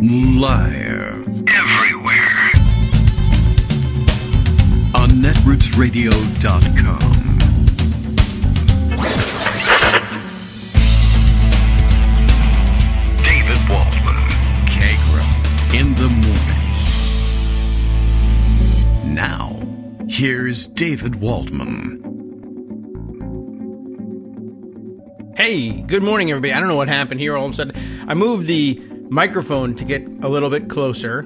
Live. Everywhere. On netrootsradio.com. David Waldman. Kagro. In the morning. Now, here's David Waldman. Hey, good morning, everybody. I don't know what happened here. All of a sudden, I moved the microphone to get a little bit closer,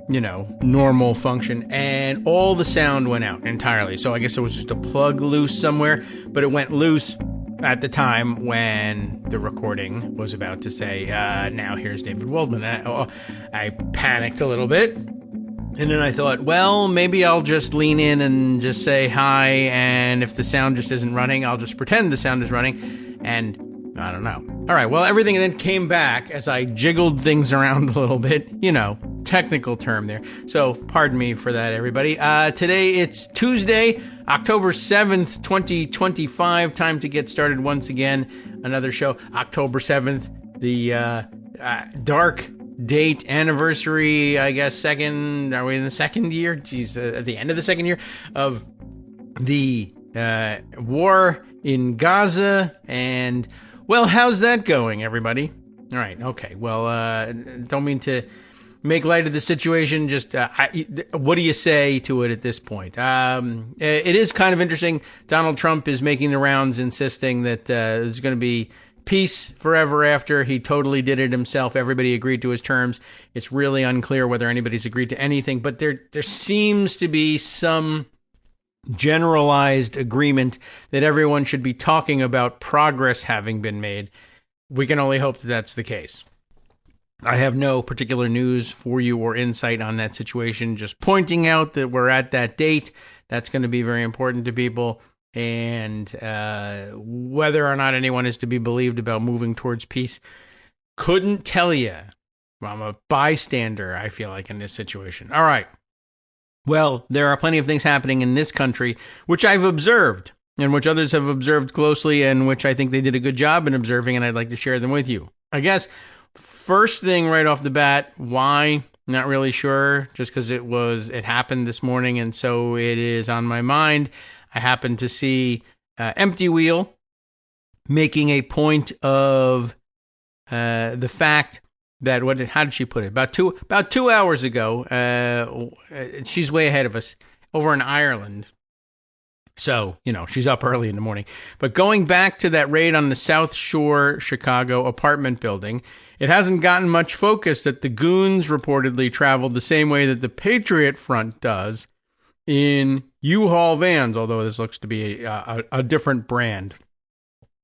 normal function, and all the sound went out entirely. So I guess it was just a plug loose somewhere, but it went loose at the time when the recording was about to say, now here's David Waldman. I panicked a little bit, and then I thought, well, maybe I'll just lean in and just say hi, and if the sound just isn't running, I'll just pretend the sound is running. And I don't know. All right, well, everything then came back as I jiggled things around a little bit, technical term there. So pardon me for that, everybody. Today it's Tuesday, October 7th, 2025. Time to get started once again. Another show, October 7th, the dark date anniversary, I guess, are we in the second year? Geez, at the end of the second year of the war in Gaza, and well, how's that going, everybody? All right, okay. Well, don't mean to make light of the situation. Just what do you say to it at this point? It is kind of interesting. Donald Trump is making the rounds, insisting that there's going to be peace forever after. He totally did it himself. Everybody agreed to his terms. It's really unclear whether anybody's agreed to anything, but there seems to be some generalized agreement that everyone should be talking about progress having been made. We can only hope that that's the case. I have no particular news for you or insight on that situation, just pointing out that we're at that date. That's going to be very important to people, and whether or not anyone is to be believed about moving towards peace, couldn't tell you. I'm a bystander, I feel like, in this situation. All right. Well, there are plenty of things happening in this country, which I've observed, and which others have observed closely, and which I think they did a good job in observing, and I'd like to share them with you. I guess, first thing right off the bat, why? Not really sure, just because it happened this morning, and so it is on my mind. I happened to see Empty Wheel making a point of the fact that how did she put it? About two hours ago, she's way ahead of us over in Ireland. So, she's up early in the morning. But going back to that raid on the South Shore Chicago apartment building, it hasn't gotten much focus that the goons reportedly traveled the same way that the Patriot Front does in U-Haul vans, although this looks to be a different brand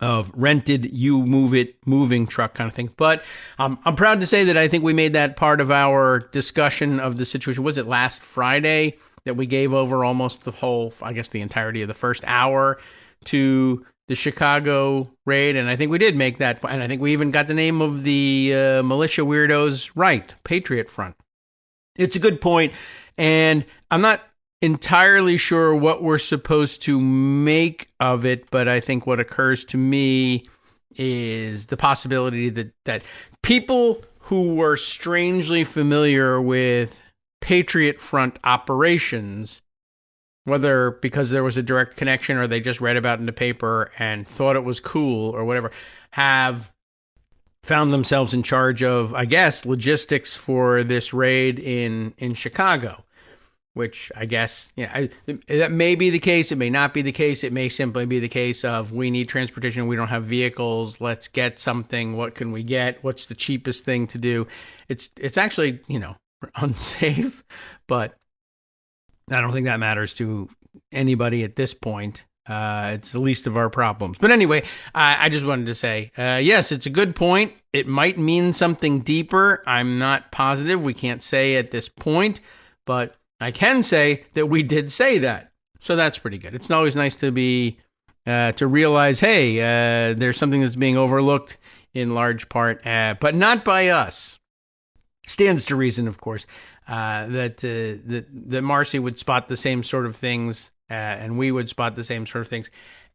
of rented moving truck kind of thing. But I'm proud to say that I think we made that part of our discussion of the situation. Was it last Friday that we gave over almost the entirety of the first hour to the Chicago raid? And I think we did make that, and I think we even got the name of the militia weirdos right, Patriot Front. It's a good point, and I'm not entirely sure what we're supposed to make of it, but I think what occurs to me is the possibility that people who were strangely familiar with Patriot Front operations, whether because there was a direct connection or they just read about it in the paper and thought it was cool or whatever, have found themselves in charge of, I guess, logistics for this raid in Chicago. Which I guess, that may be the case. It may not be the case. It may simply be the case of we need transportation. We don't have vehicles. Let's get something. What can we get? What's the cheapest thing to do? It's actually, unsafe, but I don't think that matters to anybody at this point. It's the least of our problems. But anyway, I just wanted to say, yes, it's a good point. It might mean something deeper. I'm not positive. We can't say at this point, but I can say that we did say that. So that's pretty good. It's always nice to to realize, hey, there's something that's being overlooked in large part, but not by us. Stands to reason, of course, that Marcy would spot the same sort of things, and we would spot the same sort of things.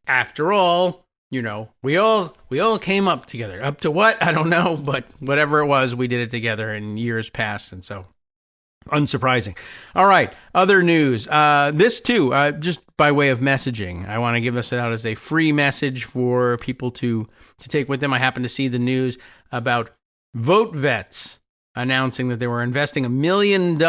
After all, we all came up together. Up to what? I don't know, but whatever it was, we did it together in years past, and so unsurprising. All right, other news. This too, just by way of messaging, I want to give this out as a free message for people to take with them. I happened to see the news about Vote Vets announcing that they were investing $1 million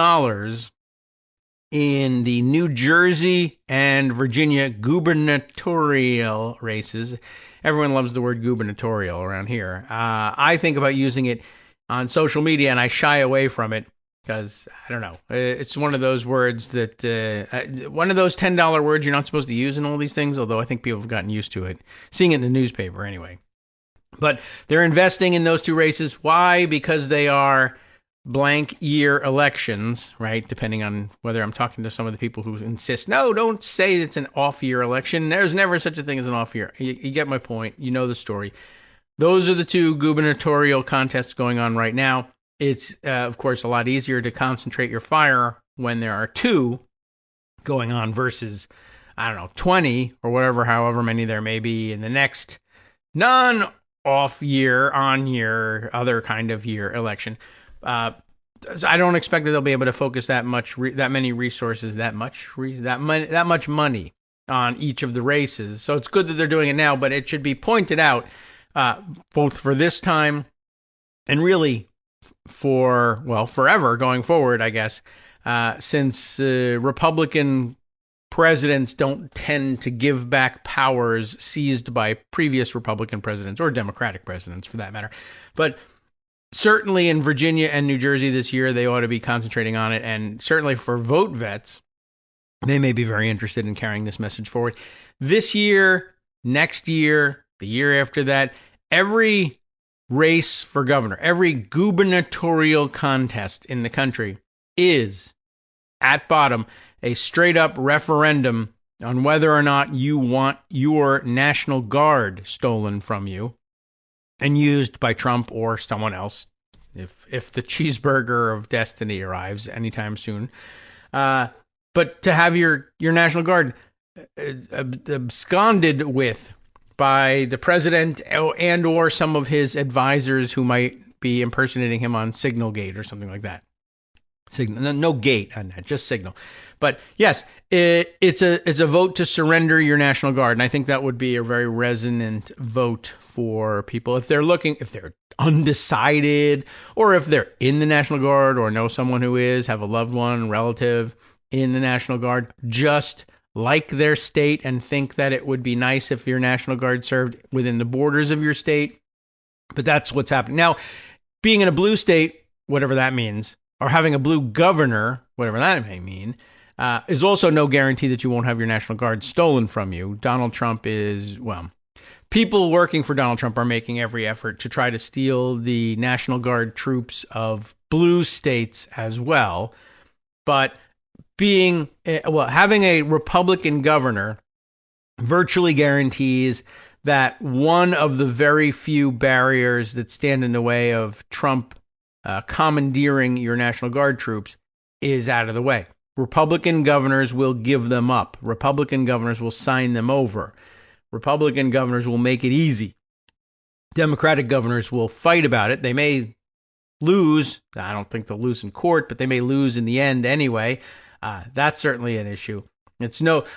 in the New Jersey and Virginia gubernatorial races. Everyone loves the word gubernatorial around here. I think about using it on social media, and I shy away from it because, I don't know, it's one of those words that, one of those $10 words you're not supposed to use in all these things, although I think people have gotten used to it, seeing it in the newspaper anyway. But they're investing in those two races. Why? Because they are blank year elections, right? Depending on whether I'm talking to some of the people who insist, no, don't say it's an off year election. There's never such a thing as an off year. You get my point. You know the story. Those are the two gubernatorial contests going on right now. It's, of course, a lot easier to concentrate your fire when there are two going on versus, 20 or whatever, however many there may be in the next non-off year, on year, other kind of year election. I don't expect that they'll be able to focus that many resources, that much money on each of the races. So it's good that they're doing it now, but it should be pointed out, both for this time and really for, forever going forward, I guess, since Republican presidents don't tend to give back powers seized by previous Republican presidents or Democratic presidents for that matter. But certainly in Virginia and New Jersey this year, they ought to be concentrating on it. And certainly for Vote Vets, they may be very interested in carrying this message forward. This year, next year, the year after that, every race for governor, every gubernatorial contest in the country is, at bottom, a straight-up referendum on whether or not you want your National Guard stolen from you and used by Trump or someone else, if the cheeseburger of destiny arrives anytime soon. But to have your National Guard absconded with by the president and or some of his advisors who might be impersonating him on Signalgate or something like that. Signal, no gate on that, just Signal. But yes, it's a vote to surrender your National Guard, and I think that would be a very resonant vote for people if they're undecided, or if they're in the National Guard or know someone who is, have a loved one, relative in the National Guard, just like their state and think that it would be nice if your National Guard served within the borders of your state. But that's what's happening. Now, being in a blue state, whatever that means, or having a blue governor, whatever that may mean, is also no guarantee that you won't have your National Guard stolen from you. Donald Trump is, people working for Donald Trump are making every effort to try to steal the National Guard troops of blue states as well. But having a Republican governor virtually guarantees that one of the very few barriers that stand in the way of Trump commandeering your National Guard troops is out of the way. Republican governors will give them up. Republican governors will sign them over. Republican governors will make it easy. Democratic governors will fight about it. They may lose. I don't think they'll lose in court, but they may lose in the end anyway. That's certainly an issue.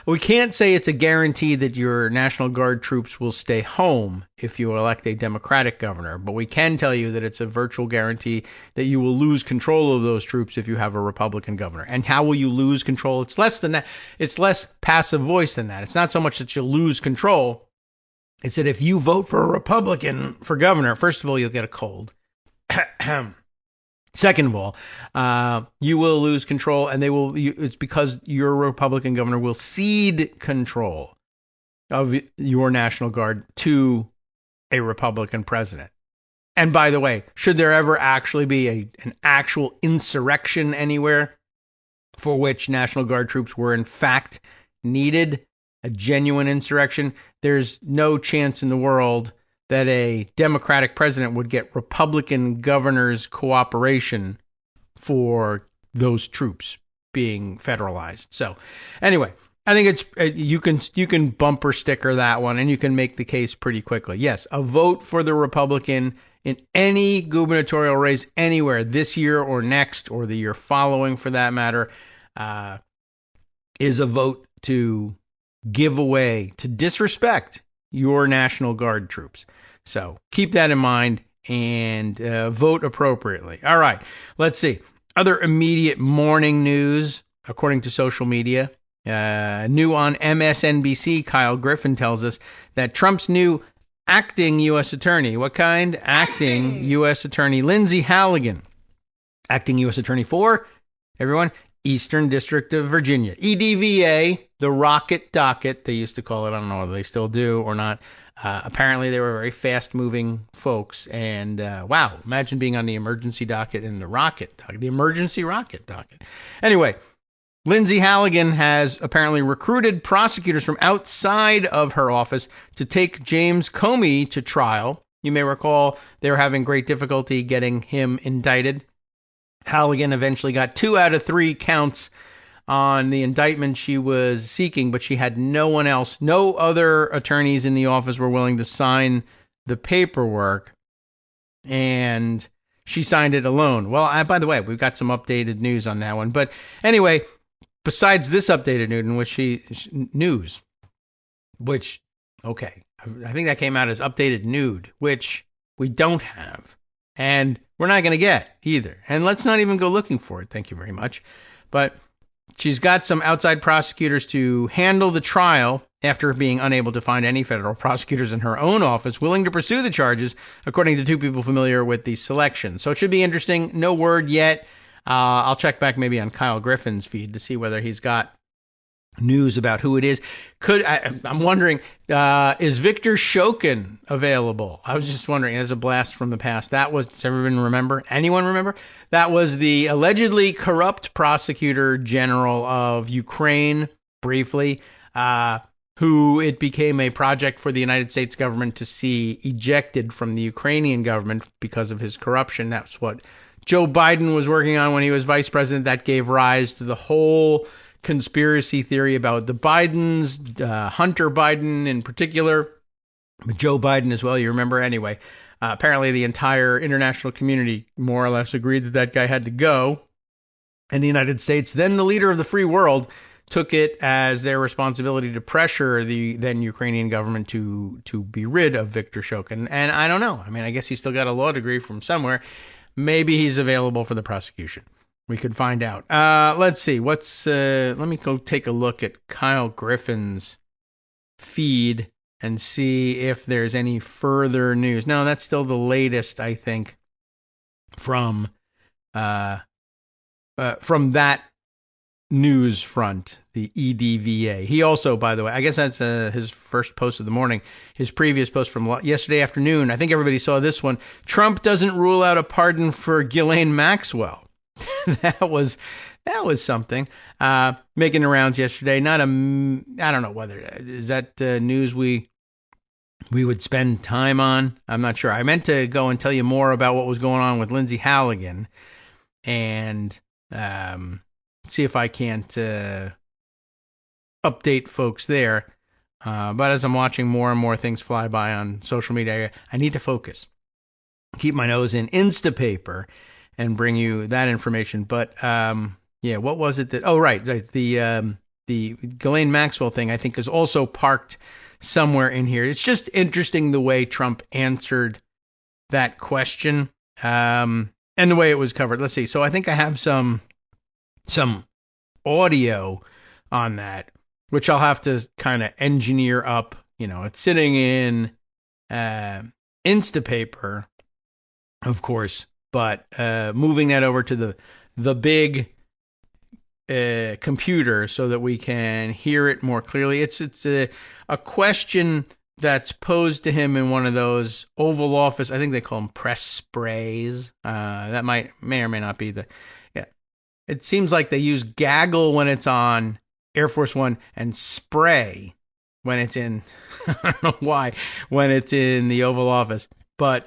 We can't say it's a guarantee that your National Guard troops will stay home if you elect a Democratic governor, but we can tell you that it's a virtual guarantee that you will lose control of those troops if you have a Republican governor. And how will you lose control? It's less than that. It's less passive voice than that. It's not so much that you'll lose control. It's that if you vote for a Republican for governor, first of all, you'll get a cold. Second of all, you will lose control, and it's because your Republican governor will cede control of your National Guard to a Republican president. And by the way, should there ever actually be an actual insurrection anywhere for which National Guard troops were in fact needed, a genuine insurrection, there's no chance in the world that a Democratic president would get Republican governors' cooperation for those troops being federalized. So anyway, I think it's you can bumper sticker that one, and you can make the case pretty quickly. Yes, a vote for the Republican in any gubernatorial race anywhere this year or next or the year following, for that matter, is a vote to give away, to disrespect your National Guard troops. So keep that in mind and vote appropriately. All right, let's see. Other immediate morning news, according to social media. New on MSNBC, Kyle Griffin tells us that Trump's new acting U.S. attorney, what kind? Acting U.S. attorney Lindsey Halligan, acting U.S. attorney for, everyone, Eastern District of Virginia, EDVA, the Rocket Docket, they used to call it. I don't know whether they still do or not. Apparently, they were very fast-moving folks, and wow, imagine being on the emergency docket and the rocket docket, the emergency rocket docket. Anyway, Lindsey Halligan has apparently recruited prosecutors from outside of her office to take James Comey to trial. You may recall they were having great difficulty getting him indicted. Halligan eventually got 2 out of 3 counts on the indictment she was seeking, but she had no one else. No other attorneys in the office were willing to sign the paperwork, and she signed it alone. Well, by the way, we've got some updated news on that one. But anyway, besides this updated news, which, okay, I think that came out as updated nude, which we don't have, and we're not going to get either. And let's not even go looking for it. Thank you very much. But she's got some outside prosecutors to handle the trial after being unable to find any federal prosecutors in her own office willing to pursue the charges, according to 2 people familiar with the selection. So it should be interesting. No word yet. I'll check back maybe on Kyle Griffin's feed to see whether he's got news about who it is. I'm wondering, is Victor Shokin available? I was just wondering, as a blast from the past. That was, does everyone remember? Anyone remember? That was the allegedly corrupt prosecutor general of Ukraine, briefly, who it became a project for the United States government to see ejected from the Ukrainian government because of his corruption. That's what Joe Biden was working on when he was vice president. That gave rise to the whole conspiracy theory about the Bidens, Hunter Biden in particular, but Joe Biden as well. You remember anyway. Apparently the entire international community more or less agreed that that guy had to go. And the United States, then the leader of the free world, took it as their responsibility to pressure the then Ukrainian government to be rid of Victor Shokin. And I don't know. I mean, I guess he's still got a law degree from somewhere. Maybe he's available for the prosecution. We could find out. Let's see. Let me go take a look at Kyle Griffin's feed and see if there's any further news. No, that's still the latest, I think, from that news front, the EDVA. He also, by the way, I guess that's his first post of the morning. His previous post from yesterday afternoon, I think everybody saw this one. Trump doesn't rule out a pardon for Ghislaine Maxwell. that was something. Making the rounds yesterday. I don't know whether is that news we would spend time on. I'm not sure. I meant to go and tell you more about what was going on with Lindsey Halligan and see if I can't update folks there. But as I'm watching more and more things fly by on social media, I need to focus. Keep my nose in Instapaper and bring you that information. But yeah, what was it that? Oh, right, the Ghislaine Maxwell thing, I think, is also parked somewhere in here. It's just interesting the way Trump answered that question and the way it was covered. Let's see. So I think I have some audio on that, which I'll have to kind of engineer up. You know, it's sitting in Instapaper, of course, but moving that over to the big computer so that we can hear it more clearly. It's a question that's posed to him in one of those Oval Office, I think they call them press sprays. That may or may not be yeah. It seems like they use gaggle when it's on Air Force One and spray when it's in, I don't know why, when it's in the Oval Office. But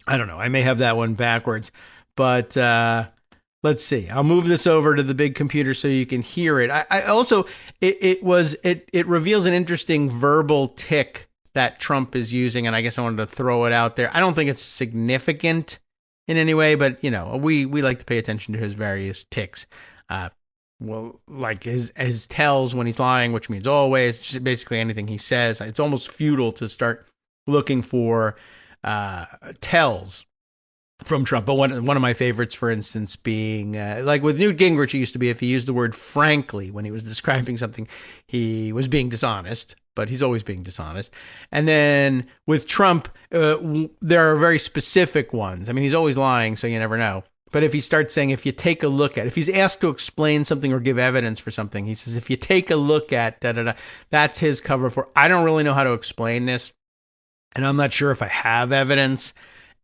I don't know. I may have that one backwards. But let's see. I'll move this over to the big computer so you can hear it. I also, it reveals an interesting verbal tick that Trump is using, and I guess I wanted to throw it out there. I don't think it's significant in any way, but we like to pay attention to his various ticks. Well, like his tells when he's lying, which means always, just basically anything he says. It's almost futile to start looking for tells from Trump. But one of my favorites, for instance, being like with Newt Gingrich, it used to be if he used the word frankly when he was describing something, he was being dishonest, but he's always being dishonest. And then with Trump, there are very specific ones. I mean, he's always lying, so you never know. But if he starts saying, if you take a look at, if he's asked to explain something or give evidence for something, he says, if you take a look at, that's his cover for, I don't really know how to explain this. And I'm not sure if I have evidence.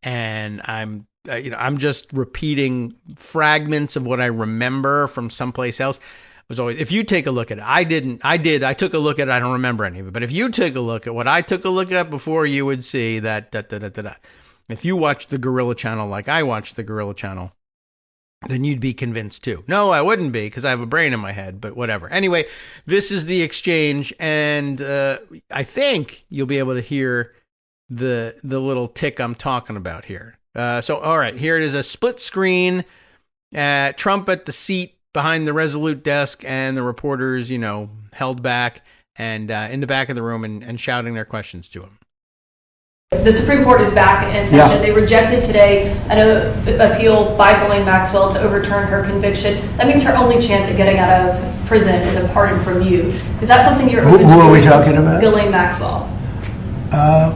And I'm just repeating fragments of what I remember from someplace else. It was always, if you take a look at it, I took a look at it. I don't remember any of it. But if you take a look at what I took a look at before, you would see that, If you watch the Gorilla Channel like I watch the Gorilla Channel, then you'd be convinced too. No, I wouldn't be, because I have a brain in my head, but whatever. Anyway, this is the exchange, and I think you'll be able to hear the little tick I'm talking about here. So, all right, here it is, a split screen, Trump at the seat behind the Resolute desk, and the reporters, held back and in the back of the room and shouting their questions to him. The Supreme Court is back in session. Yeah. They rejected today an appeal by Ghislaine Maxwell to overturn her conviction. That means her only chance at getting out of prison is a pardon from you. Is that something you're open to? Who are we talking about? Ghislaine Maxwell. I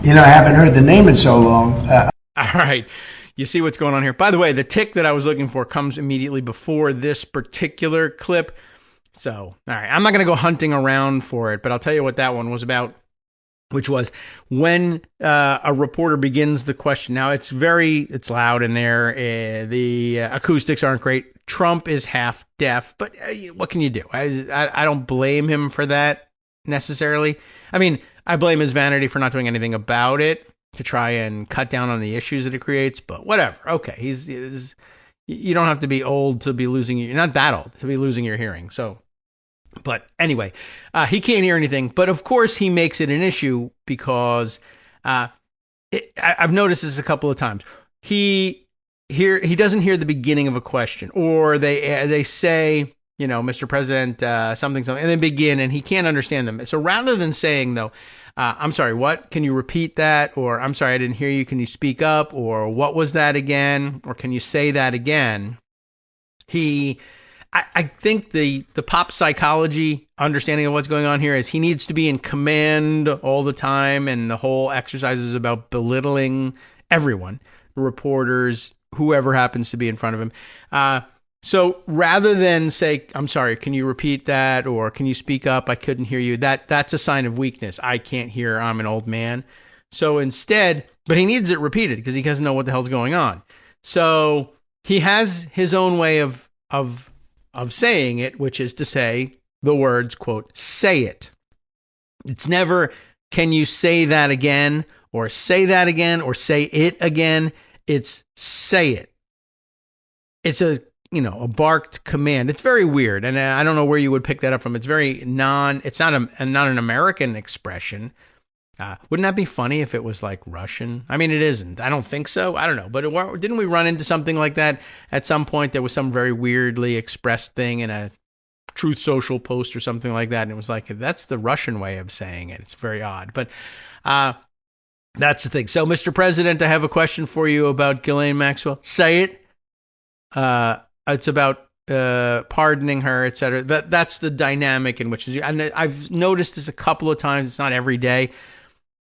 haven't heard the name in so long. All right. You see what's going on here. By the way, the tick that I was looking for comes immediately before this particular clip. So, all right. I'm not going to go hunting around for it, but I'll tell you what that one was about, which was when a reporter begins the question. Now, it's loud in there. The acoustics aren't great. Trump is half deaf, but what can you do? I don't blame him for that necessarily. I mean, I blame his vanity for not doing anything about it to try and cut down on the issues that it creates, but whatever. Okay, you don't have to be old to be you're not that old to be losing your hearing, so. But anyway, he can't hear anything. But of course, he makes it an issue because I've noticed this a couple of times. He doesn't hear the beginning of a question, or they say, Mr. President, something, and then begin, and he can't understand them. So rather than saying, though, I'm sorry, what? Can you repeat that? Or I'm sorry, I didn't hear you. Can you speak up? Or what was that again? Or can you say that again? I think the pop psychology understanding of what's going on here is he needs to be in command all the time, and the whole exercise is about belittling everyone, reporters, whoever happens to be in front of him. So rather than say, I'm sorry, can you repeat that? Or can you speak up? I couldn't hear you. That's a sign of weakness. I can't hear. I'm an old man. So instead, but he needs it repeated because he doesn't know what the hell's going on. So he has his own way of saying it, which is to say the words, quote, say it. It's never, can you say that again, or say that again, or say it again. It's say it. It's a barked command. It's very weird. And I don't know where you would pick that up from. It's very it's not an American expression. Wouldn't that be funny if it was like Russian? I mean, it isn't. I don't think so. I don't know. But didn't we run into something like that at some point? There was some very weirdly expressed thing in a Truth Social post or something like that. And it was like, that's the Russian way of saying it. It's very odd. But that's the thing. So, Mr. President, I have a question for you about Ghislaine Maxwell. Say it. It's about pardoning her, etc. That's the dynamic in which and I've noticed this a couple of times. It's not every day.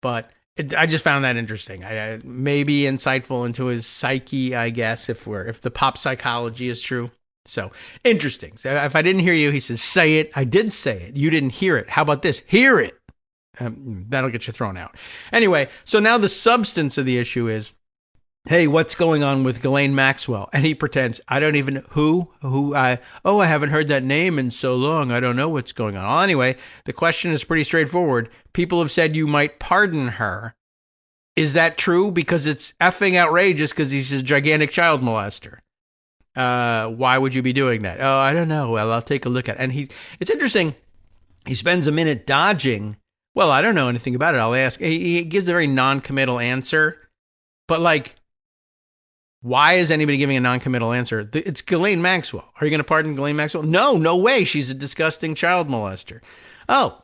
But I just found that interesting. Maybe insightful into his psyche, I guess, if the pop psychology is true. So interesting. So if I didn't hear you, he says, say it. I did say it. You didn't hear it. How about this? Hear it. That'll get you thrown out. Anyway, so now the substance of the issue is, hey, what's going on with Ghislaine Maxwell? And he pretends, I don't even, I haven't heard that name in so long. I don't know what's going on. Well, anyway, the question is pretty straightforward. People have said you might pardon her. Is that true? Because it's effing outrageous because he's a gigantic child molester. Why would you be doing that? Oh, I don't know. Well, I'll take a look at it. And it's interesting. He spends a minute dodging. Well, I don't know anything about it. I'll ask. He gives a very non-committal answer. But like, why is anybody giving a non-committal answer? It's Ghislaine Maxwell. Are you going to pardon Ghislaine Maxwell? No way. She's a disgusting child molester. Oh,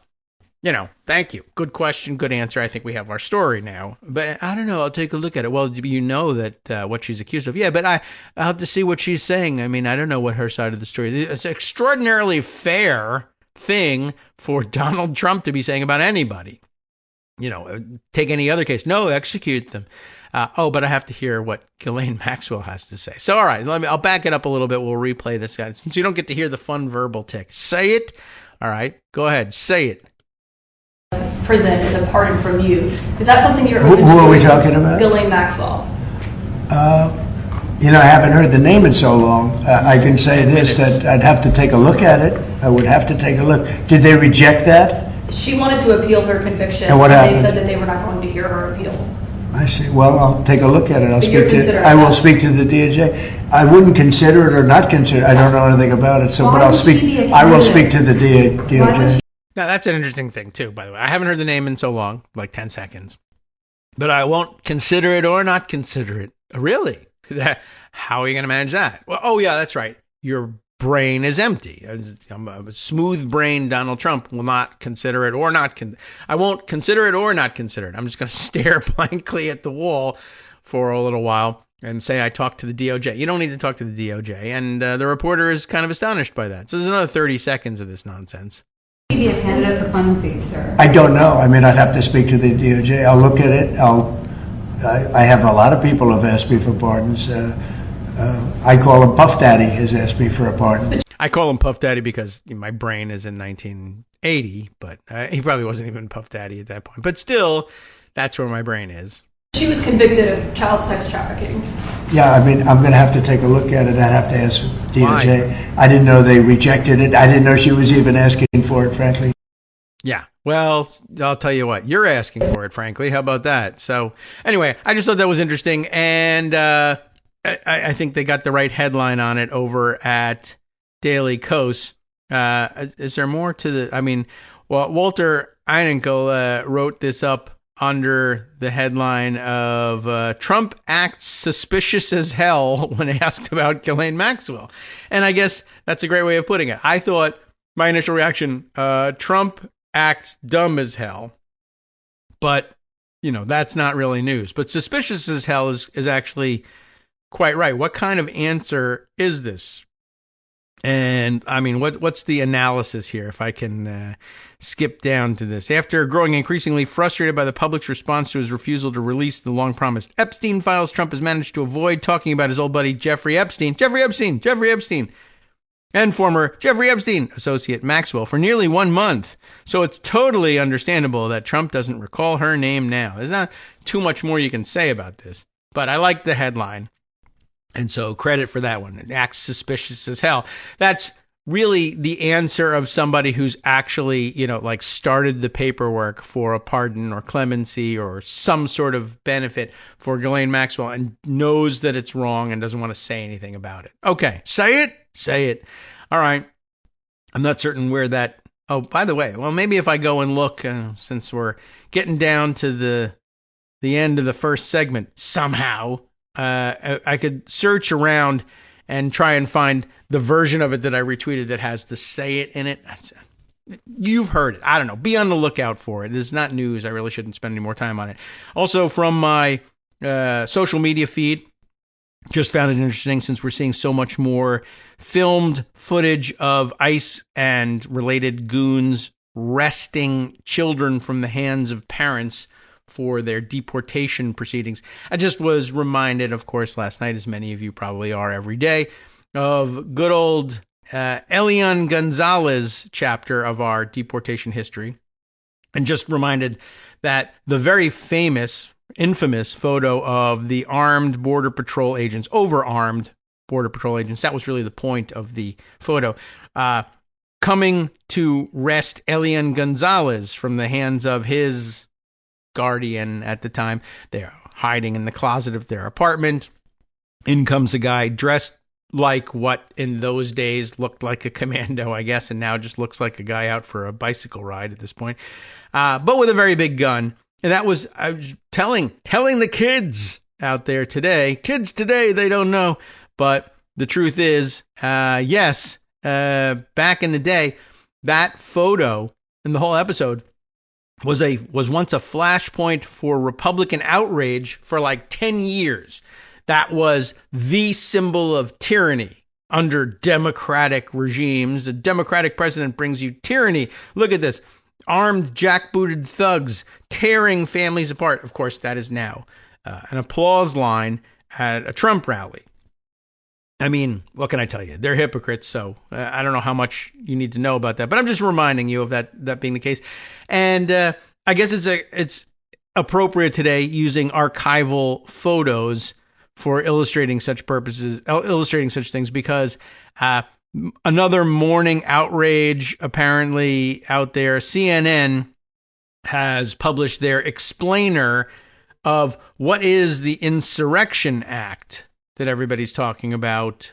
thank you. Good question, good answer. I think we have our story now. But I don't know. I'll take a look at it. Well, you know that what she's accused of. Yeah, but I'll have to see what she's saying. I mean, I don't know what her side of the story is. It's an extraordinarily fair thing for Donald Trump to be saying about anybody. Take any other case. No, execute them. But I have to hear what Ghislaine Maxwell has to say. So, all right, I'll back it up a little bit. We'll replay this guy. Since you don't get to hear the fun verbal tick. Say it. All right, go ahead. Say it. Prison is a pardon from you. Is that something you're Who are we talking about? Ghislaine Maxwell. I haven't heard the name in so long. I can say this, that I'd have to take a look at it. I would have to take a look. Did they reject that? She wanted to appeal her conviction. And what happened? They said that they were not going to hear her appeal. I see. Well, I'll take a look at it. I will speak to the DOJ. I wouldn't consider it or not consider it. I don't know anything about it. So, but I'll speak. I will speak to the DOJ. Now, that's an interesting thing, too, by the way. I haven't heard the name in so long, like 10 seconds. But I won't consider it or not consider it. Really? How are you going to manage that? Well, oh, yeah, that's right. Your brain is empty. I'm a smooth-brained Donald Trump will not consider it or not. I won't consider it or not consider it. I'm just going to stare blankly at the wall for a little while and say I talked to the DOJ. You don't need to talk to the DOJ. And the reporter is kind of astonished by that. So there's another 30 seconds of this nonsense. Be a candidate for clemency, sir? I don't know. I mean, I'd have to speak to the DOJ. I'll look at it. I have a lot of people have asked me for pardons. I call him Puff Daddy has asked me for a pardon. I call him Puff Daddy because my brain is in 1980, but he probably wasn't even Puff Daddy at that point. But still, that's where my brain is. She was convicted of child sex trafficking. Yeah, I mean, I'm going to have to take a look at it. I'd have to ask DOJ. Why? I didn't know they rejected it. I didn't know she was even asking for it, frankly. Yeah, well, I'll tell you what. You're asking for it, frankly. How about that? So, anyway, I just thought that was interesting, and I think they got the right headline on it over at Daily Kos. Is there more to the... I mean, well, Walter Einenkel wrote this up under the headline of Trump acts suspicious as hell when asked about Ghislaine Maxwell. And I guess that's a great way of putting it. I thought my initial reaction, Trump acts dumb as hell. But, that's not really news. But suspicious as hell is actually quite right. What kind of answer is this? And I mean, what's the analysis here? If I can skip down to this. After growing increasingly frustrated by the public's response to his refusal to release the long-promised Epstein files, Trump has managed to avoid talking about his old buddy Jeffrey Epstein, and former Jeffrey Epstein associate Maxwell for nearly 1 month. So it's totally understandable that Trump doesn't recall her name now. There's not too much more you can say about this. But I like the headline. And so credit for that one. It acts suspicious as hell. That's really the answer of somebody who's actually, started the paperwork for a pardon or clemency or some sort of benefit for Ghislaine Maxwell and knows that it's wrong and doesn't want to say anything about it. Okay, say it. All right. I'm not certain where that... Oh, by the way, well, maybe if I go and look, since we're getting down to the end of the first segment somehow... I could search around and try and find the version of it that I retweeted that has the say it in it. You've heard it. I don't know. Be on the lookout for it. It's not news. I really shouldn't spend any more time on it. Also, from my social media feed, just found it interesting since we're seeing so much more filmed footage of ICE and related goons wresting children from the hands of parents for their deportation proceedings. I just was reminded, of course, last night, as many of you probably are every day, of good old Elian Gonzalez chapter of our deportation history, and just reminded that the very infamous photo of the armed Border Patrol agents, overarmed Border Patrol agents, that was really the point of the photo, coming to wrest Elian Gonzalez from the hands of his guardian at the time. They're hiding in the closet of their apartment. In comes a guy dressed like what in those days looked like a commando, I guess, and now just looks like a guy out for a bicycle ride at this point, but with a very big gun. And I was telling the kids out there today, they don't know, but the truth is, yes, back in the day, that photo in the whole episode was once a flashpoint for Republican outrage for like 10 years. That was the symbol of tyranny under democratic regimes. The democratic president brings you tyranny. Look at this. Armed, jackbooted thugs tearing families apart. Of course, that is now an applause line at a Trump rally. I mean, what can I tell you? They're hypocrites, so I don't know how much you need to know about that. But I'm just reminding you of that being the case. And I guess it's appropriate today using archival photos for illustrating such things, because another morning outrage apparently out there. CNN has published their explainer of what is the Insurrection Act that everybody's talking about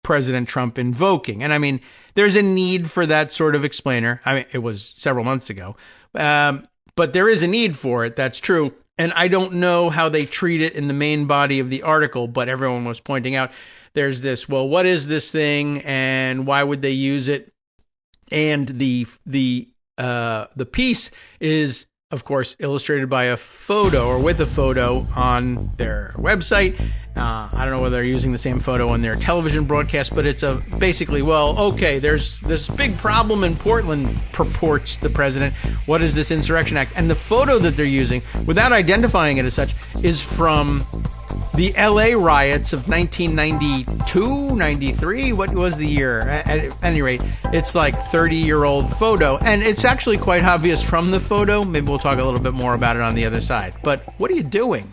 President Trump invoking. And I mean, there's a need for that sort of explainer. I mean, it was several months ago, but there is a need for it. That's true. And I don't know how they treat it in the main body of the article, but everyone was pointing out there's this, well, what is this thing and why would they use it? And the piece is, of course, illustrated by a photo or with a photo on their website. I don't know whether they're using the same photo on their television broadcast, but it's basically, well, okay, there's this big problem in Portland, purports the president. What is this Insurrection Act? And the photo that they're using, without identifying it as such, is from the LA riots of 1992, 93. What was the year? At any rate, it's like 30-year-old photo. And it's actually quite obvious from the photo. Maybe we'll talk a little bit more about it on the other side. But what are you doing?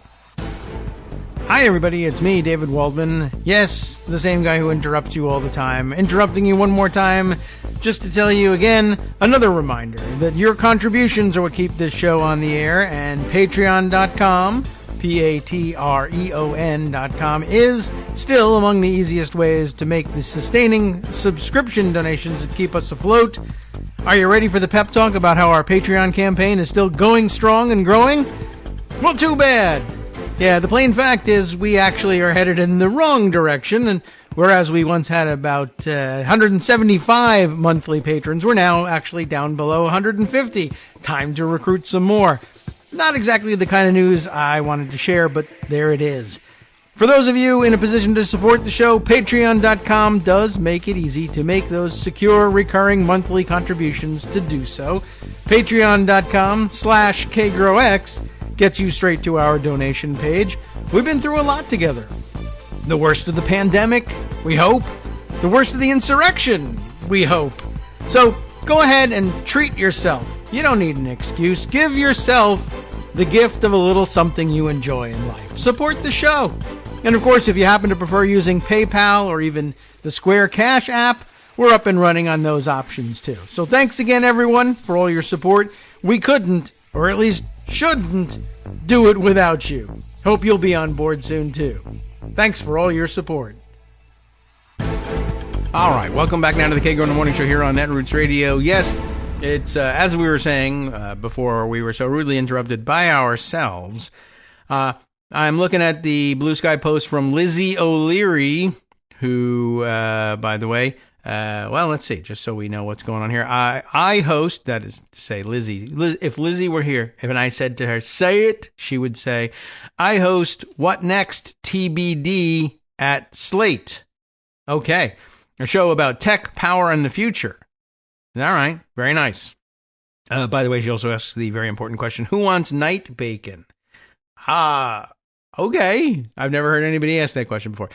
Hi, everybody. It's me, David Waldman. Yes, the same guy who interrupts you all the time. Interrupting you one more time just to tell you again, another reminder that your contributions are what keep this show on the air, and Patreon.com, Patreon.com, is still among the easiest ways to make the sustaining subscription donations that keep us afloat. Are you ready for the pep talk about how our Patreon campaign is still going strong and growing? Well, too bad. Yeah, the plain fact is we actually are headed in the wrong direction, and whereas we once had about 175 monthly patrons, we're now actually down below 150. Time to recruit some more. Not exactly the kind of news I wanted to share, but there it is. For those of you in a position to support the show, Patreon.com does make it easy to make those secure, recurring monthly contributions to do so. Patreon.com/KagroX gets you straight to our donation page. We've been through a lot together. The worst of the pandemic, we hope. The worst of the insurrection, we hope. So go ahead and treat yourself. You don't need an excuse. Give yourself the gift of a little something you enjoy in life. Support the show. And of course, if you happen to prefer using PayPal or even the Square Cash app, we're up and running on those options too. So thanks again, everyone, for all your support. We couldn't, or at least shouldn't, do it without you. Hope you'll be on board soon too. Thanks for all your support. All right, welcome back now to the Kagro in the Morning Show here on Netroots Radio. Yes, it's as we were saying before we were so rudely interrupted by ourselves. I'm looking at the Blue Sky post from Lizzie O'Leary, who, by the way, well, let's see, just so we know what's going on here. I host, that is to say Lizzie, if Lizzie were here, and I said to her, say it, she would say, I host What Next TBD at Slate. Okay, a show about tech, power, and the future. All right, very nice. By the way, she also asks the very important question, who wants night bacon? Okay, I've never heard anybody ask that question before.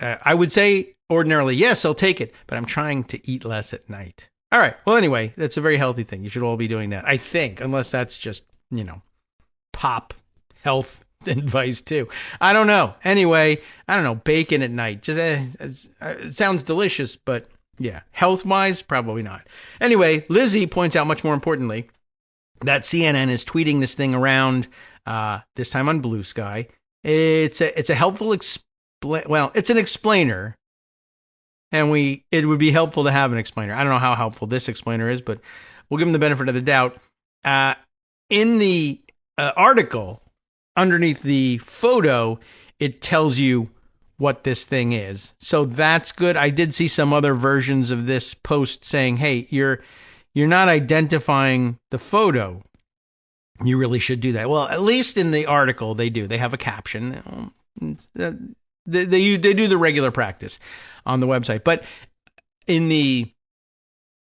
I would say ordinarily, yes, I'll take it, but I'm trying to eat less at night. All right. Well, anyway, that's a very healthy thing. You should all be doing that, I think, unless that's just, pop health advice too. I don't know. Anyway, I don't know. Bacon at night. Just it sounds delicious, but yeah, health-wise, probably not. Anyway, Lizzie points out much more importantly that CNN is tweeting this thing around, this time on Blue Sky. It's a helpful it's an explainer, and it would be helpful to have an explainer. I don't know how helpful this explainer is, but we'll give them the benefit of the doubt. In the article, underneath the photo, it tells you what this thing is. So that's good. I did see some other versions of this post saying, hey, you're not identifying the photo. You really should do that. Well, at least in the article, they do. They have a caption. They do the regular practice on the website. But in the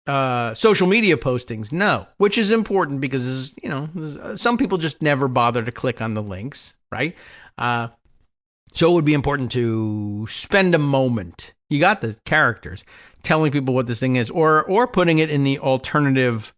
social media postings, no, which is important because, some people just never bother to click on the links, right? So it would be important to spend a moment. You got the characters telling people what this thing is, or putting it in the alternative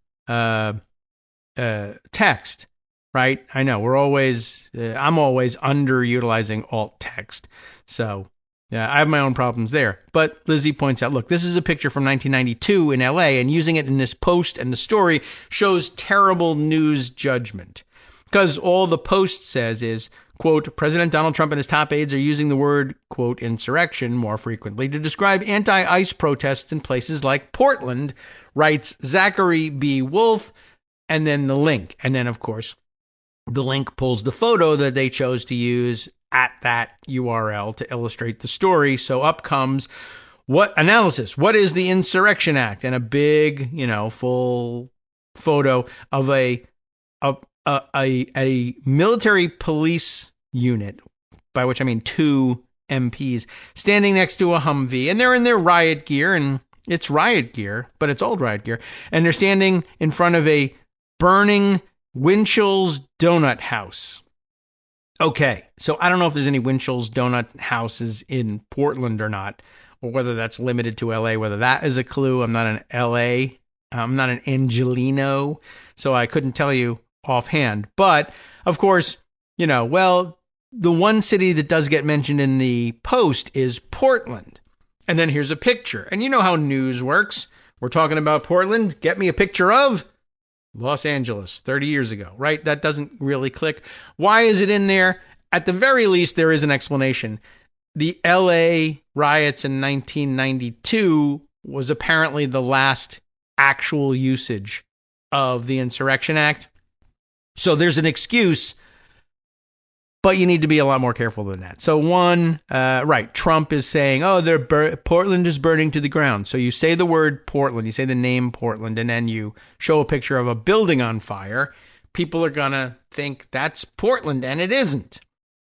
text, right? I know I'm always underutilizing alt text. So I have my own problems there. But Lizzie points out, look, this is a picture from 1992 in LA, and using it in this post and the story shows terrible news judgment. Because all the post says is, quote, President Donald Trump and his top aides are using the word, quote, insurrection more frequently to describe anti-ICE protests in places like Portland, writes Zachary B. Wolf, and then the link. And then, of course, the link pulls the photo that they chose to use at that URL to illustrate the story. So up comes what analysis? What is the Insurrection Act? And a big, full photo of a military police unit, by which I mean 2 MPs, standing next to a Humvee, and they're in their riot gear, and it's riot gear, but it's old riot gear, and they're standing in front of a burning Winchell's Donut House. Okay, so I don't know if there's any Winchell's Donut Houses in Portland or not, or whether that's limited to LA, whether that is a clue. I'm not an LA, I'm not an Angelino, so I couldn't tell you offhand. But, of course, the one city that does get mentioned in the post is Portland. And then here's a picture. And you know how news works. We're talking about Portland. Get me a picture of Los Angeles 30 years ago, right? That doesn't really click. Why is it in there? At the very least, there is an explanation. The LA riots in 1992 was apparently the last actual usage of the Insurrection Act. So there's an excuse, but you need to be a lot more careful than that. So Trump is saying, Portland is burning to the ground. So you say the word Portland, you say the name Portland, and then you show a picture of a building on fire. People are going to think that's Portland, and it isn't.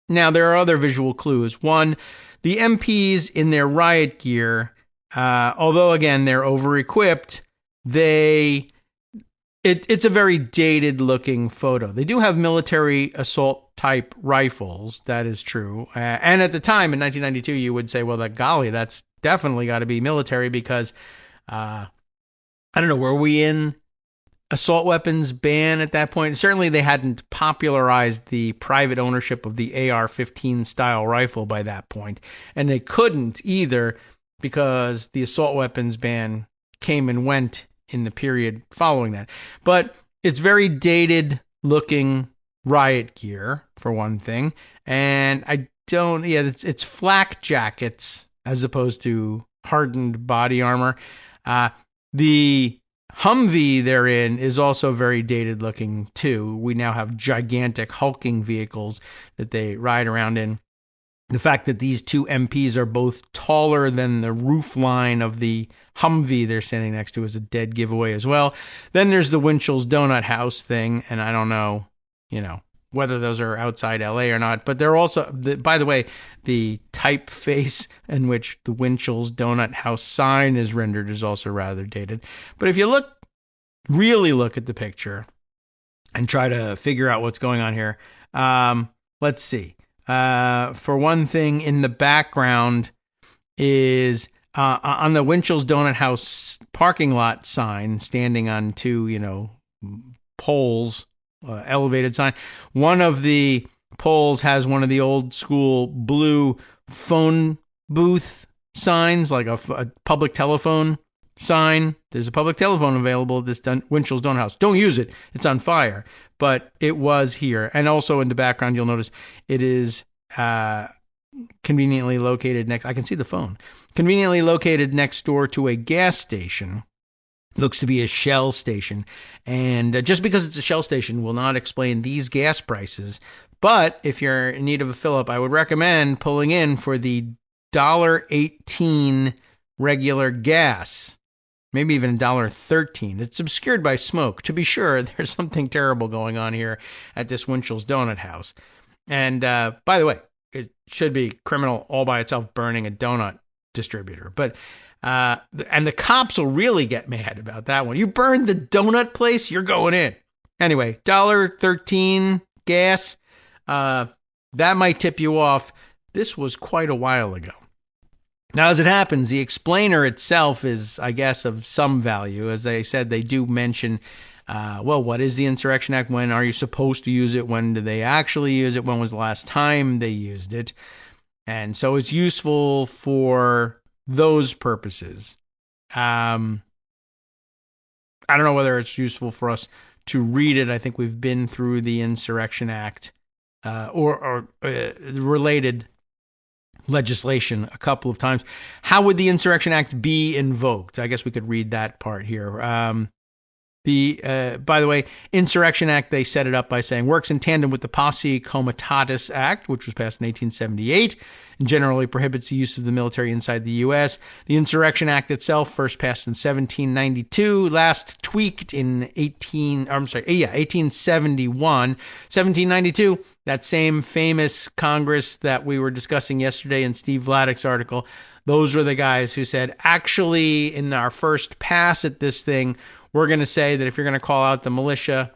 Now, there are other visual clues. One, the MPs in their riot gear, although, again, they're over-equipped, it's a very dated-looking photo. They do have military assault-type rifles. That is true. And at the time, in 1992, you would say, well, that's definitely got to be military because, I don't know, were we in assault weapons ban at that point? Certainly, they hadn't popularized the private ownership of the AR-15 style rifle by that point. And they couldn't either because the assault weapons ban came and went in the period following that. But it's very dated looking riot gear, for one thing. And it's flak jackets as opposed to hardened body armor. The Humvee they're in is also very dated looking too. We now have gigantic hulking vehicles that they ride around in. The fact that these 2 MPs are both taller than the roof line of the Humvee they're standing next to is a dead giveaway as well. Then there's the Winchell's Donut House thing, and I don't know, whether those are outside LA or not. But they're also, by the way, the typeface in which the Winchell's Donut House sign is rendered is also rather dated. But if you really look at the picture and try to figure out what's going on here, let's see. For one thing, in the background is on the Winchell's Donut House parking lot sign, standing on 2, poles, elevated sign. One of the poles has one of the old school blue phone booth signs, like a public telephone sign. There's a public telephone available at this Winchell's Donut House. Don't use it. It's on fire. But it was here. And also in the background, you'll notice it is conveniently located next. I can see the phone. Conveniently located next door to a gas station. Looks to be a Shell station. And just because it's a Shell station will not explain these gas prices. But if you're in need of a fill-up, I would recommend pulling in for the $1.18 regular gas. Maybe even $1.13. It's obscured by smoke. To be sure, there's something terrible going on here at this Winchell's Donut House. And by the way, it should be criminal all by itself burning a donut distributor. But and the cops will really get mad about that one. You burned the donut place, you're going in. Anyway, $1.13 gas. That might tip you off. This was quite a while ago. Now, as it happens, the explainer itself is, I guess, of some value. As I said, they do mention, what is the Insurrection Act? When are you supposed to use it? When do they actually use it? When was the last time they used it? And so it's useful for those purposes. I don't know whether it's useful for us to read it. I think we've been through the Insurrection Act or related legislation a couple of times. How would the Insurrection Act be invoked? I guess we could read that part here. By the way, Insurrection Act, they set it up by saying, works in tandem with the Posse Comitatus Act, which was passed in 1878, and generally prohibits the use of the military inside the U.S. The Insurrection Act itself, first passed in 1792, last tweaked in 1871. 1792, that same famous Congress that we were discussing yesterday in Steve Vladek's article, those were the guys who said, actually, in our first pass at this thing, we're going to say that if you're going to call out the militia,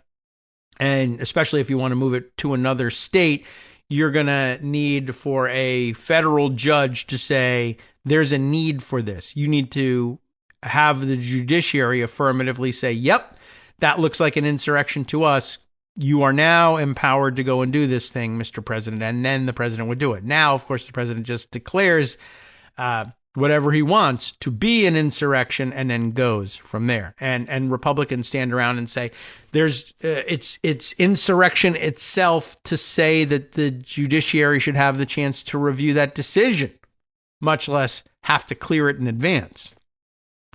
and especially if you want to move it to another state, you're going to need for a federal judge to say, there's a need for this. You need to have the judiciary affirmatively say, yep, that looks like an insurrection to us. You are now empowered to go and do this thing, Mr. President. And then the president would do it. Now, of course, the president just declares whatever he wants to be an insurrection and then goes from there. And Republicans stand around and say, it's insurrection itself to say that the judiciary should have the chance to review that decision, much less have to clear it in advance.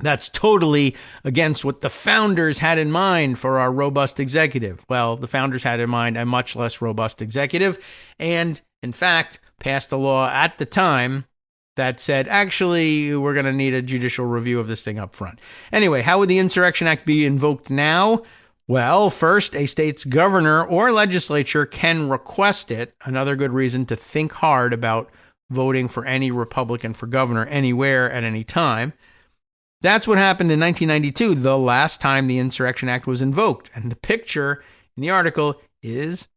That's totally against what the founders had in mind for our robust executive. Well, the founders had in mind a much less robust executive and, in fact, passed a law at the time that said, actually, we're going to need a judicial review of this thing up front. Anyway, how would the Insurrection Act be invoked now? Well, first, a state's governor or legislature can request it. Another good reason to think hard about voting for any Republican for governor anywhere at any time. That's what happened in 1992, the last time the Insurrection Act was invoked. And the picture in the article is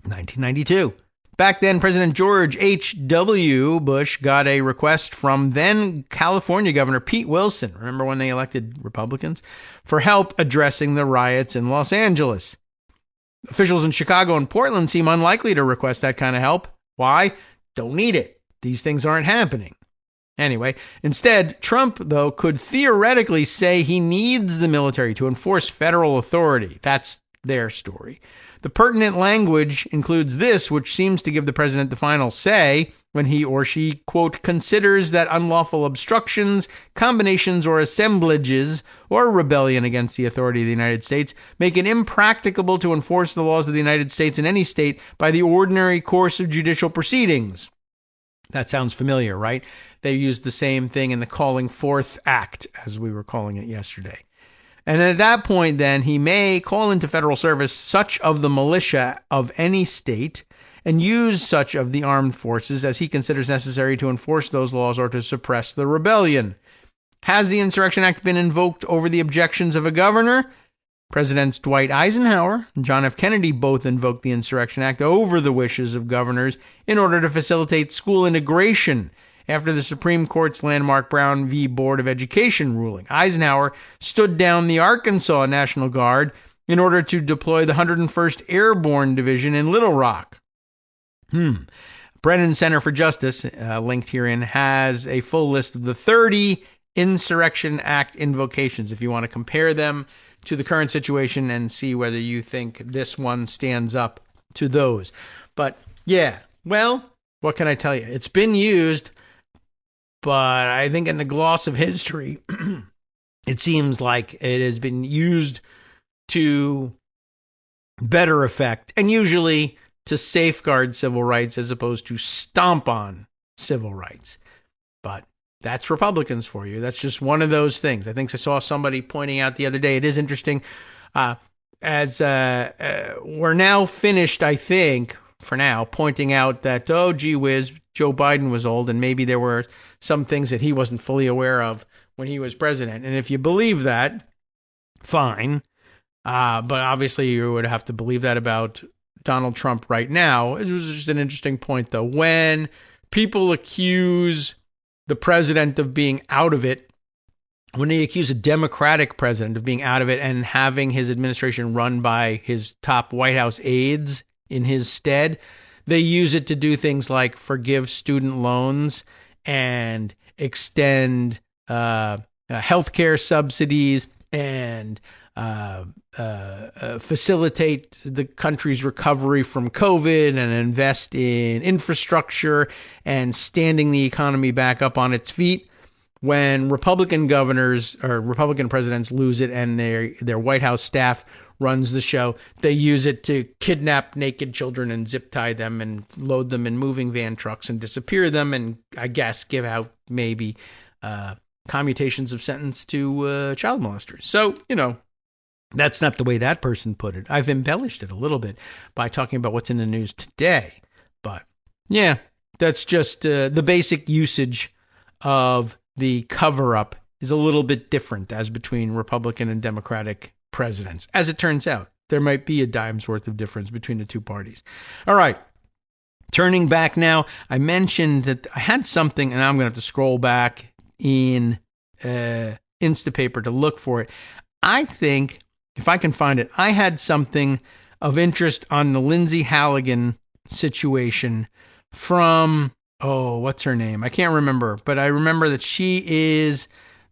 1992. Back then, President George H.W. Bush got a request from then California Governor Pete Wilson, remember when they elected Republicans, for help addressing the riots in Los Angeles. Officials in Chicago and Portland seem unlikely to request that kind of help. Why? Don't need it. These things aren't happening. Anyway, instead, Trump, though, could theoretically say he needs the military to enforce federal authority. That's their story. The pertinent language includes this, which seems to give the president the final say when he or she, quote, considers that unlawful obstructions, combinations, or assemblages, or rebellion against the authority of the United States make it impracticable to enforce the laws of the United States in any state by the ordinary course of judicial proceedings. That sounds familiar, right? They used the same thing in the Calling Forth Act, as we were calling it yesterday. And at that point, then, he may call into federal service such of the militia of any state and use such of the armed forces as he considers necessary to enforce those laws or to suppress the rebellion. Has the Insurrection Act been invoked over the objections of a governor? Presidents Dwight Eisenhower and John F. Kennedy both invoked the Insurrection Act over the wishes of governors in order to facilitate school integration after the Supreme Court's landmark Brown v. Board of Education ruling. Eisenhower stood down the Arkansas National Guard in order to deploy the 101st Airborne Division in Little Rock. Brennan Center for Justice, linked herein, has a full list of the 30 Insurrection Act invocations if you want to compare them to the current situation and see whether you think this one stands up to those. But yeah, well, What can I tell you? It's been used, but I think in the gloss of history, it seems like it has been used to better effect, and usually to safeguard civil rights as opposed to stomp on civil rights. But that's Republicans for you. That's just one of those things. I think I saw somebody pointing out the other day. It is interesting. As we're now finished, I think, for now, pointing out that, oh, gee whiz, Joe Biden was old, and maybe there were some things that he wasn't fully aware of when he was president. And if you believe that, fine. But obviously you would have to believe that about Donald Trump right now. It was just an interesting point, though. When people accuse the president of being out of it, when they accuse a Democratic president of being out of it and having his administration run by his top White House aides in his stead, they use it to do things like forgive student loans and extend healthcare subsidies and facilitate the country's recovery from COVID and invest in infrastructure and standing the economy back up on its feet. When Republican governors or Republican presidents lose it and their White House staff runs the show, they use it to kidnap naked children and zip tie them and load them in moving van trucks and disappear them and, I guess, give out maybe commutations of sentence to child molesters. So, that's not the way that person put it. I've embellished it a little bit by talking about what's in the news today. But, yeah, that's just the basic usage of the cover-up is a little bit different as between Republican and Democratic presidents. As it turns out, there might be a dime's worth of difference between the two parties. All right. Turning back now, I mentioned that I had something, and I'm going to have to scroll back in Instapaper to look for it. I think, if I can find it, I had something of interest on the Lindsey Halligan situation from, what's her name? I can't remember, but I remember that she is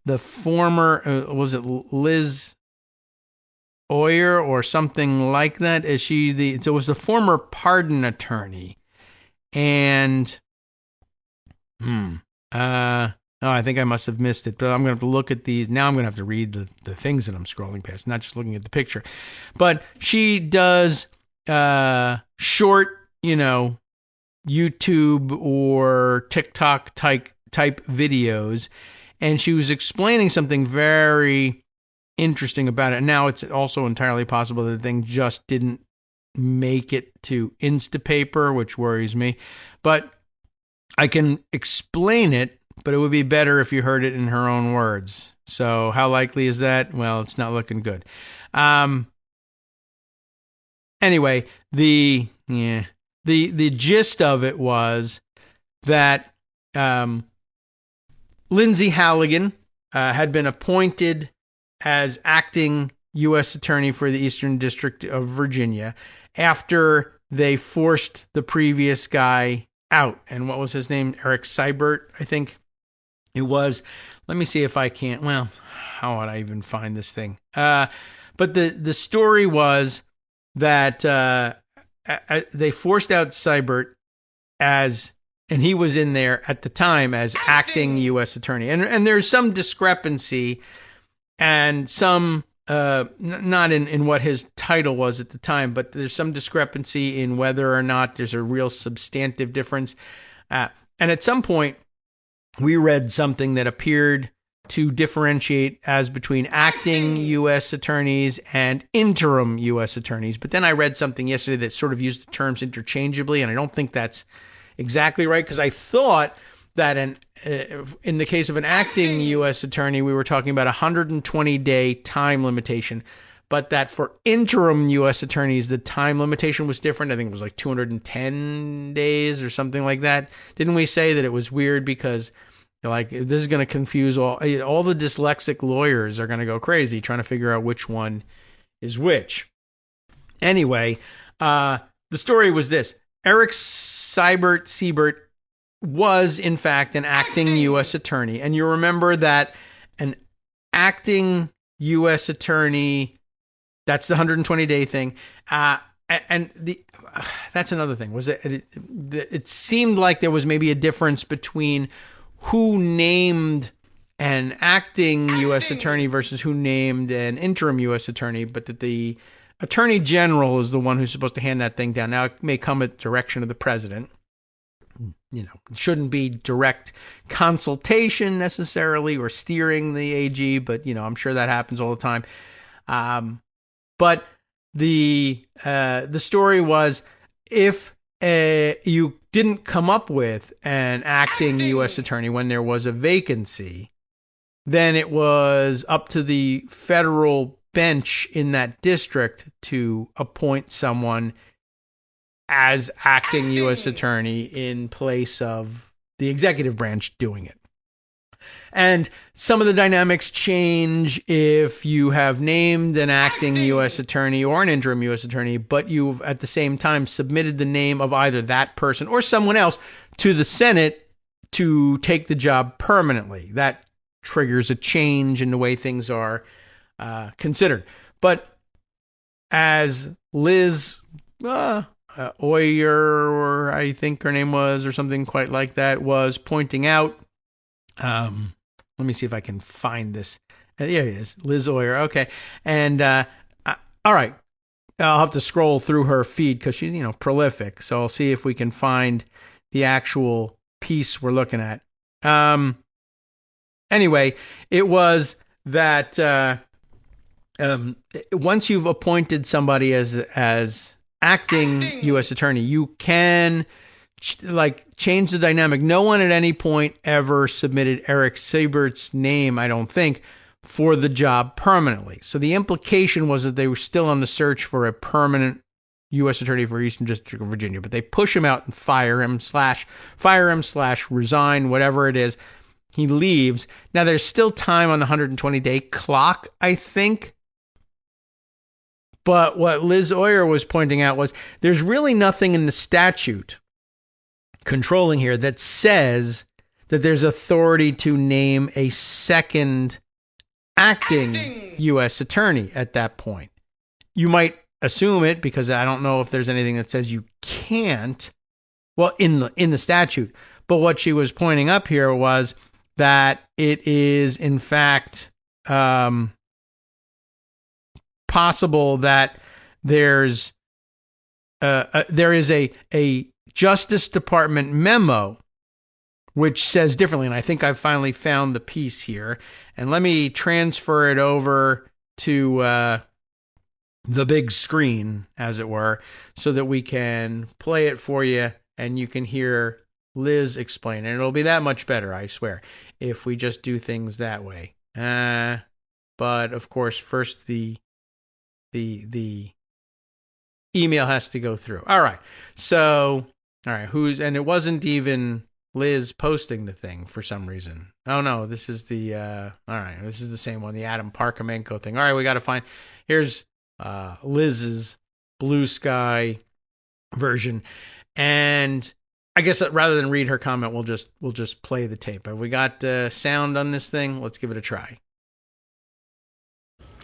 the former, was it Liz Oyer or something like that? Is she so it was the former pardon attorney. And, I think I must have missed it, but I'm going to have to look at these. Now I'm going to have to read the things that I'm scrolling past, not just looking at the picture. But she does short, YouTube or TikTok type videos, and she was explaining something very interesting about it. Now it's also entirely possible that the thing just didn't make it to Instapaper, which worries me. But I can explain it, but it would be better if you heard it in her own words. So how likely is that? Well, it's not looking good. Anyway, the gist of it was that Lindsey Halligan had been appointed as acting U.S. Attorney for the Eastern District of Virginia after they forced the previous guy out. And what was his name? Eric Seibert, I think it was. Let me see if I can't. Well, how would I even find this thing? But the story was that they forced out Seibert and he was in there at the time as acting U.S. Attorney. And there's some discrepancy and some, not in what his title was at the time, but there's some discrepancy in whether or not there's a real substantive difference. And at some point, we read something that appeared to differentiate as between acting U.S. attorneys and interim U.S. attorneys. But then I read something yesterday that sort of used the terms interchangeably, and I don't think that's exactly right, because I thought that in the case of an acting U.S. attorney, we were talking about a 120-day time limitation, but that for interim U.S. attorneys, the time limitation was different. I think it was like 210 days or something like that. Didn't we say that it was weird because like this is going to confuse all the dyslexic lawyers are going to go crazy trying to figure out which one is which. Anyway, the story was this. Eric Seibert was, in fact, an acting U.S. attorney. And you remember that an acting U.S. attorney, that's the 120-day thing, that's another thing. Was it seemed like there was maybe a difference between who named an acting U.S. attorney versus who named an interim U.S. attorney, but that the attorney general is the one who's supposed to hand that thing down. Now, it may come at the direction of the president. It shouldn't be direct consultation necessarily or steering the AG, but, I'm sure that happens all the time. But the story was, if you didn't come up with an acting U.S. attorney when there was a vacancy, then it was up to the federal bench in that district to appoint someone as acting U.S. attorney in place of the executive branch doing it. And some of the dynamics change if you have named an acting U.S. attorney or an interim U.S. attorney, but you've at the same time submitted the name of either that person or someone else to the Senate to take the job permanently. That triggers a change in the way things are considered. But as Liz Oyer, I think her name was, or something quite like that, was pointing out, let me see if I can find this. There it is, Liz Oyer. Okay. And all right, I'll have to scroll through her feed because she's, prolific. So I'll see if we can find the actual piece we're looking at. Anyway, it was that once you've appointed somebody as acting U.S. attorney, you can change the dynamic. No one at any point ever submitted Eric Siebert's name, I don't think, for the job permanently. So the implication was that they were still on the search for a permanent U.S. attorney for Eastern District of Virginia, but they push him out and fire him / resign, whatever it is. He leaves. Now there's still time on the 120-day clock, I think. But what Liz Oyer was pointing out was there's really nothing in the statute controlling here that says that there's authority to name a second acting U.S. attorney at that point. You might assume it because I don't know if there's anything that says you can't. Well, in the statute. But what she was pointing up here was that it is in fact possible that there is a Justice Department memo which says differently, and I think I've finally found the piece here. And let me transfer it over to the big screen, as it were, so that we can play it for you and you can hear Liz explain. And it'll be that much better, I swear, if we just do things that way. But of course, first the email has to go through. All right. So, all right, and it wasn't even Liz posting the thing for some reason. Oh no, this is all right, this is the same one, the Adam Parkamenko thing. All right, we got to find, here's Liz's Blue Sky version. And I guess rather than read her comment, we'll just play the tape. Have we got sound on this thing? Let's give it a try.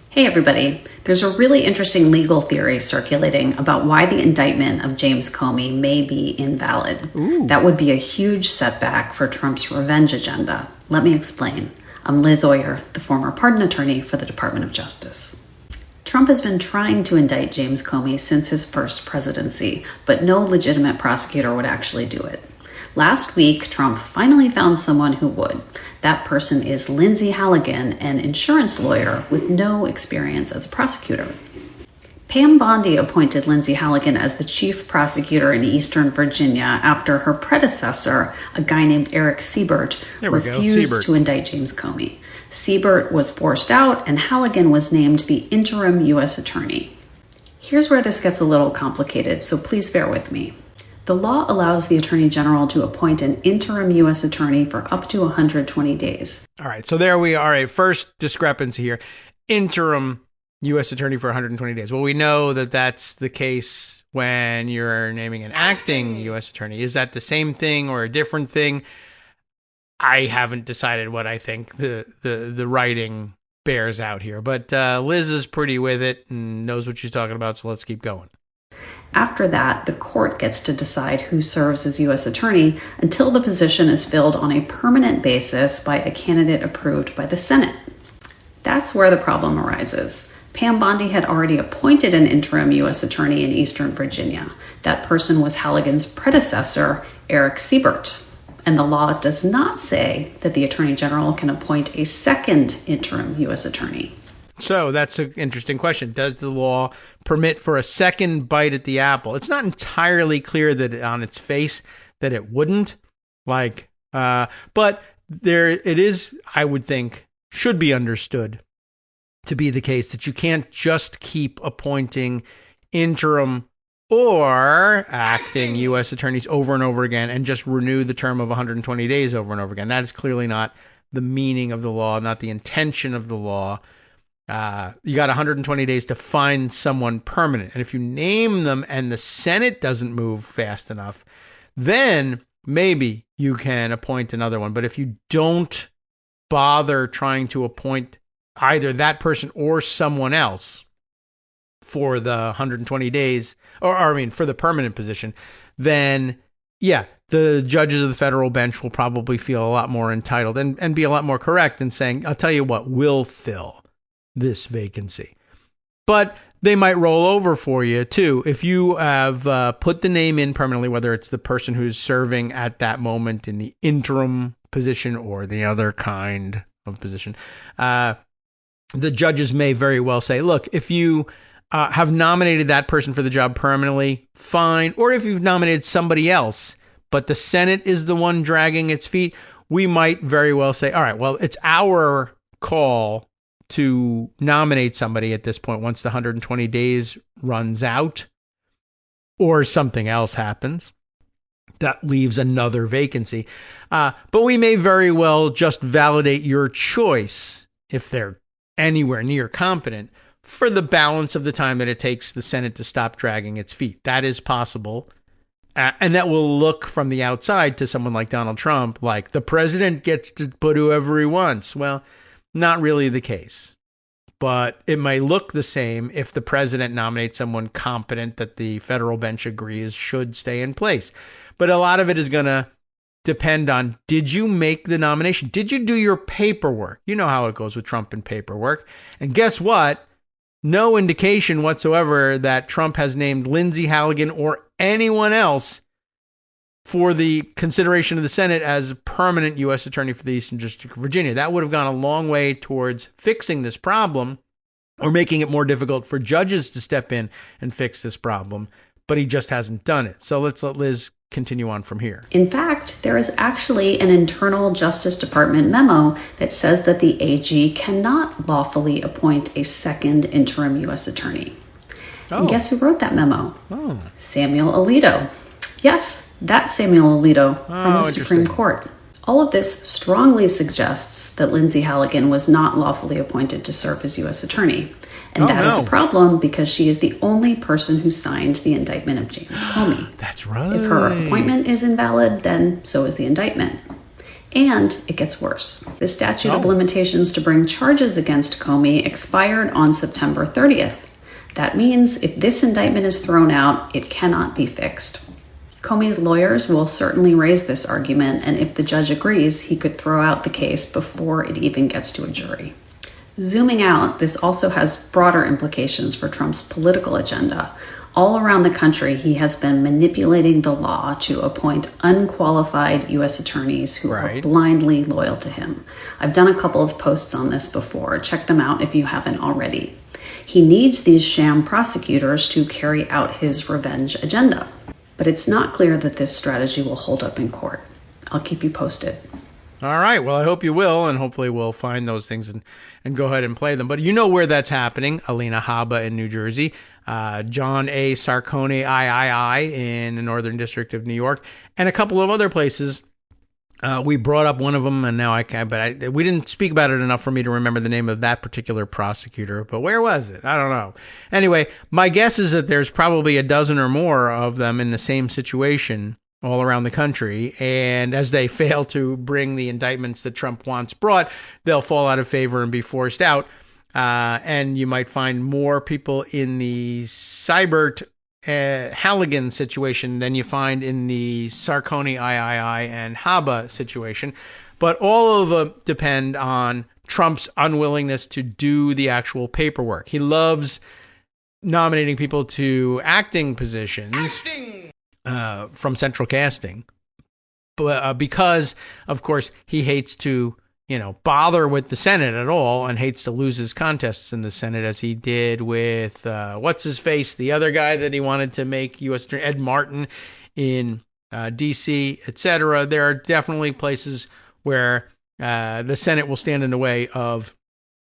Hey everybody, there's a really interesting legal theory circulating about why the indictment of James Comey may be invalid. Ooh. That would be a huge setback for Trump's revenge agenda. Let me explain. I'm Liz Oyer, the former pardon attorney for the Department of Justice. Trump has been trying to indict James Comey since his first presidency, but no legitimate prosecutor would actually do it. Last week, Trump finally found someone who would. That person is Lindsey Halligan, an insurance lawyer with no experience as a prosecutor. Pam Bondi appointed Lindsey Halligan as the chief prosecutor in Eastern Virginia after her predecessor, a guy named Eric Siebert, refused to indict James Comey. Siebert was forced out, and Halligan was named the interim U.S. attorney. Here's where this gets a little complicated, so please bear with me. The law allows the Attorney General to appoint an interim U.S. attorney for up to 120 days. All right, so there we are. A first discrepancy here. Interim U.S. attorney for 120 days. Well, we know that that's the case when you're naming an acting U.S. attorney. Is that the same thing or a different thing? I haven't decided what I think the writing bears out here. But Liz is pretty with it and knows what she's talking about, so let's keep going. After that, the court gets to decide who serves as U.S. Attorney until the position is filled on a permanent basis by a candidate approved by the Senate. That's where the problem arises. Pam Bondi had already appointed an interim U.S. Attorney in Eastern Virginia. That person was Halligan's predecessor, Eric Siebert. And the law does not say that the Attorney General can appoint a second interim U.S. Attorney. So that's an interesting question. Does the law permit for a second bite at the apple? It's not entirely clear that on its face that it wouldn't. But there it is, I would think, should be understood to be the case that you can't just keep appointing interim or acting U.S. attorneys over and over again and just renew the term of 120 days over and over again. That is clearly not the meaning of the law, not the intention of the law. You got 120 days to find someone permanent. And if you name them and the Senate doesn't move fast enough, then maybe you can appoint another one. But if you don't bother trying to appoint either that person or someone else for the 120 days, for the permanent position, then yeah, the judges of the federal bench will probably feel a lot more entitled and be a lot more correct in saying, I'll tell you what, we'll fill this vacancy. But they might roll over for you too. If you have put the name in permanently, whether it's the person who's serving at that moment in the interim position or the other kind of position, the judges may very well say, look, if you have nominated that person for the job permanently, fine. Or if you've nominated somebody else, but the Senate is the one dragging its feet, we might very well say, all right, well, it's our call to nominate somebody at this point once the 120 days runs out or something else happens. That leaves another vacancy. But we may very well just validate your choice if they're anywhere near competent for the balance of the time that it takes the Senate to stop dragging its feet. That is possible. And that will look from the outside to someone like Donald Trump like the president gets to put whoever he wants. Well, not really the case. But it may look the same if the president nominates someone competent that the federal bench agrees should stay in place. But a lot of it is going to depend on, did you make the nomination? Did you do your paperwork? You know how it goes with Trump and paperwork. And guess what? No indication whatsoever that Trump has named Lindsey Halligan or anyone else for the consideration of the Senate as a permanent U.S. attorney for the Eastern District of Virginia. That would have gone a long way towards fixing this problem or making it more difficult for judges to step in and fix this problem. But he just hasn't done it. So let's let Liz continue on from here. In fact, there is actually an internal Justice Department memo that says that the AG cannot lawfully appoint a second interim U.S. attorney. And guess who wrote that memo? Samuel Alito. Yes, that's Samuel Alito from the Supreme Court. All of this strongly suggests that Lindsey Halligan was not lawfully appointed to serve as U.S. attorney. And that is a problem because she is the only person who signed the indictment of James Comey. That's right. If her appointment is invalid, then so is the indictment. And it gets worse. The statute of limitations to bring charges against Comey expired on September 30th. That means if this indictment is thrown out, it cannot be fixed. Comey's lawyers will certainly raise this argument, and if the judge agrees, he could throw out the case before it even gets to a jury. Zooming out, this also has broader implications for Trump's political agenda. All around the country, he has been manipulating the law to appoint unqualified U.S. attorneys who are blindly loyal to him. I've done a couple of posts on this before. Check them out if you haven't already. He needs these sham prosecutors to carry out his revenge agenda. But it's not clear that this strategy will hold up in court. I'll keep you posted. All right. Well, I hope you will, and hopefully we'll find those things and go ahead and play them. But you know where that's happening. Alina Habba in New Jersey, John A. Sarcone III in the Northern District of New York, and a couple of other places. We brought up one of them, and now we didn't speak about it enough for me to remember the name of that particular prosecutor. But where was it? I don't know. Anyway, my guess is that there's probably a dozen or more of them in the same situation all around the country. And as they fail to bring the indictments that Trump wants brought, they'll fall out of favor and be forced out. And you might find more people in the cyber Halligan situation than you find in the Sarkozy III and Haba situation. But all of them depend on Trump's unwillingness to do the actual paperwork. He loves nominating people to acting positions from central casting, but because, of course, he hates to bother with the Senate at all and hates to lose his contests in the Senate, as he did with what's-his-face, the other guy that he wanted to make U.S. Attorney, Ed Martin in D.C., etc. There are definitely places where the Senate will stand in the way of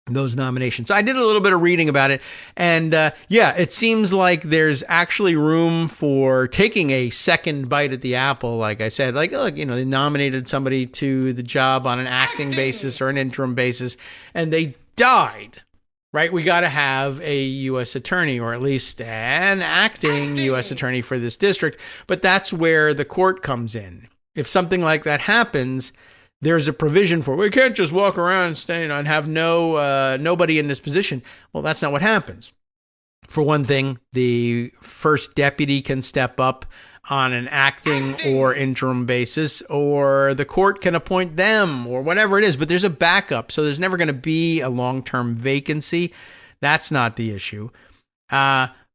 those nominations. I did a little bit of reading about it, and it seems like there's actually room for taking a second bite at the apple. Like I said, look, they nominated somebody to the job on an acting basis or an interim basis, and they died. Right? We got to have a U.S. attorney, or at least an acting U.S. attorney for this district. But that's where the court comes in. If something like that happens, there's a provision for, we can't just walk around and stay and have nobody in this position. Well, that's not what happens. For one thing, the first deputy can step up on an acting or interim basis, or the court can appoint them, or whatever it is. But there's a backup, so there's never going to be a long-term vacancy. That's not the issue.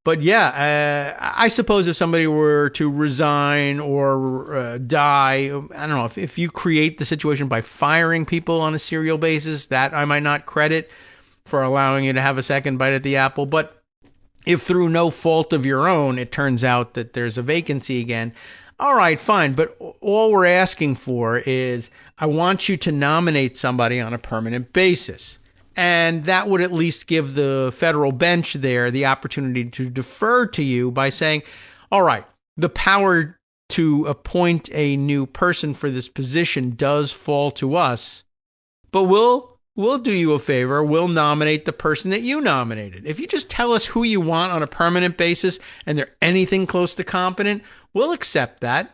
But I suppose if somebody were to resign or die, I don't know, if you create the situation by firing people on a serial basis, that I might not credit for allowing you to have a second bite at the apple. But if through no fault of your own, it turns out that there's a vacancy again, all right, fine. But all we're asking for is, I want you to nominate somebody on a permanent basis. And that would at least give the federal bench there the opportunity to defer to you by saying, all right, the power to appoint a new person for this position does fall to us, but we'll do you a favor. We'll nominate the person that you nominated. If you just tell us who you want on a permanent basis and they're anything close to competent, we'll accept that.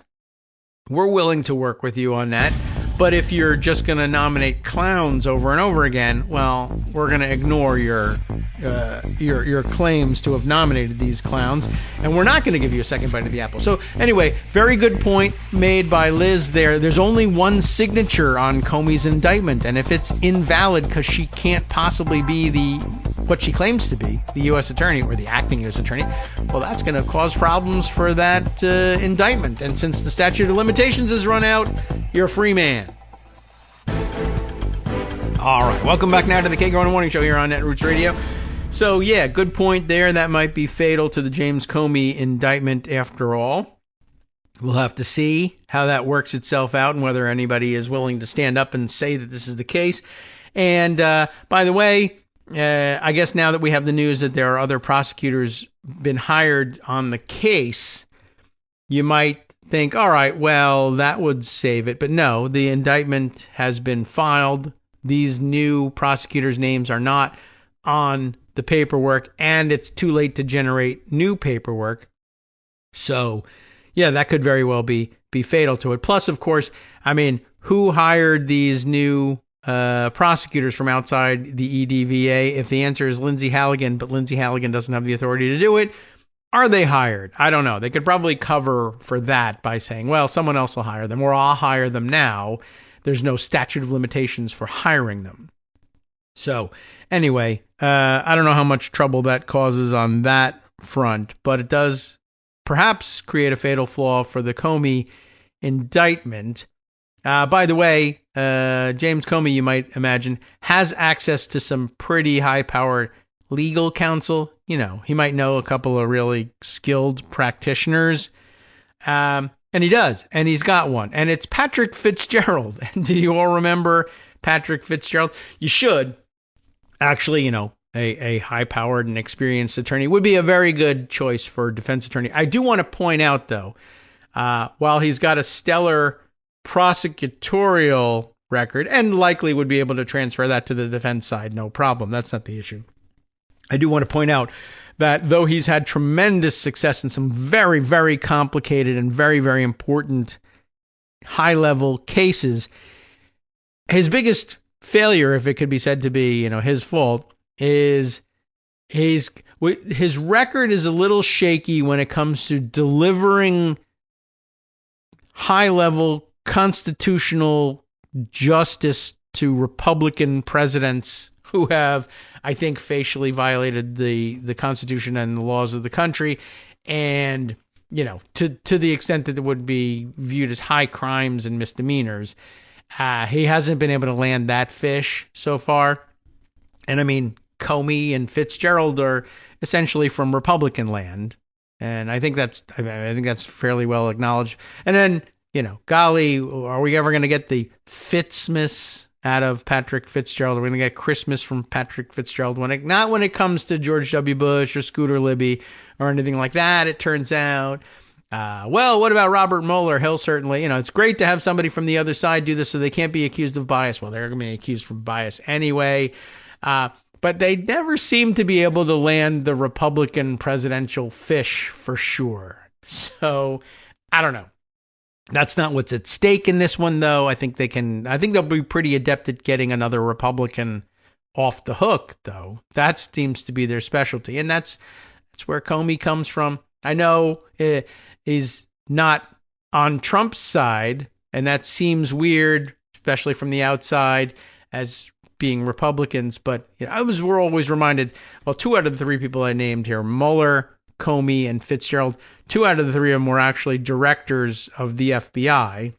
We're willing to work with you on that. But if you're just going to nominate clowns over and over again, well, we're going to ignore your claims to have nominated these clowns, and we're not going to give you a second bite of the apple. So anyway, very good point made by Liz there. There's only one signature on Comey's indictment, and if it's invalid because she can't possibly be what she claims to be, the U.S. attorney or the acting U.S. attorney, well, that's going to cause problems for that indictment. And since the statute of limitations has run out, you're a free man. All right, welcome back now to the Kagro in the Morning Show here on Netroots Radio. So, good point there. That might be fatal to the James Comey indictment after all. We'll have to see how that works itself out and whether anybody is willing to stand up and say that this is the case. And by the way, I guess now that we have the news that there are other prosecutors been hired on the case, you might think, all right, well, that would save it. But no, the indictment has been filed. These new prosecutors' names are not on the paperwork, and it's too late to generate new paperwork. So, that could very well be fatal to it. Plus, of course, who hired these new prosecutors from outside the EDVA? If the answer is Lindsey Halligan, but Lindsey Halligan doesn't have the authority to do it, are they hired? I don't know. They could probably cover for that by saying, well, someone else will hire them, or I'll hire them now. There's no statute of limitations for hiring them. So anyway, I don't know how much trouble that causes on that front, but it does perhaps create a fatal flaw for the Comey indictment. By the way, James Comey, you might imagine, has access to some pretty high-powered legal counsel. He might know a couple of really skilled practitioners. And he does, and he's got one, and it's Patrick Fitzgerald. And do you all remember Patrick Fitzgerald? You should. Actually, a high-powered and experienced attorney would be a very good choice for defense attorney. I do want to point out, though, while he's got a stellar prosecutorial record and likely would be able to transfer that to the defense side, no problem. That's not the issue. I do want to point out that though he's had tremendous success in some very, very complicated and very, very important high-level cases, his biggest failure, if it could be said to be, his fault, is his record is a little shaky when it comes to delivering high-level constitutional justice to Republican presidents who have, I think, facially violated the Constitution and the laws of the country, and to the extent that it would be viewed as high crimes and misdemeanors. He hasn't been able to land that fish so far. And I mean, Comey and Fitzgerald are essentially from Republican land, and I think that's fairly well acknowledged. And then, golly, are we ever going to get the Fitzmas out of Patrick Fitzgerald? Are we going to get Christmas from Patrick Fitzgerald? Not when it comes to George W. Bush or Scooter Libby or anything like that, it turns out. Well, what about Robert Mueller? He'll certainly, it's great to have somebody from the other side do this so they can't be accused of bias. Well, they're going to be accused of bias anyway. But they never seem to be able to land the Republican presidential fish for sure. So I don't know. That's not what's at stake in this one, though. I think they'll be pretty adept at getting another Republican off the hook, though. That seems to be their specialty. And that's where Comey comes from. I know he's not on Trump's side, and that seems weird, especially from the outside, as being Republicans. But we're always reminded, well, 2 out of the 3 people I named here, Mueller, Comey, and Fitzgerald, 2 out of the 3 of them were actually directors of the FBI.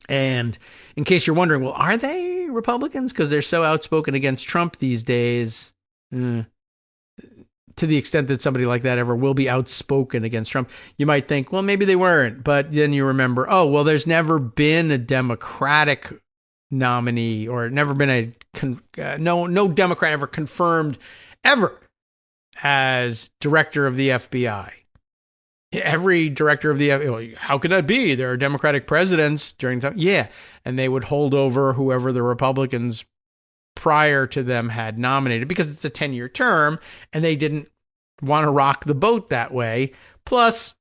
And in case you're wondering, well, are they Republicans? Because they're so outspoken against Trump these days. To the extent that somebody like that ever will be outspoken against Trump, you might think, well, maybe they weren't. But then you remember, oh, well, there's never been a Democratic nominee, or never been no Democrat ever confirmed ever as director of the FBI. Every director of the FBI, how could that be? There are Democratic presidents during time. Yeah, and they would hold over whoever the Republicans prior to them had nominated, because it's a 10-year term and they didn't want to rock the boat that way. Plus,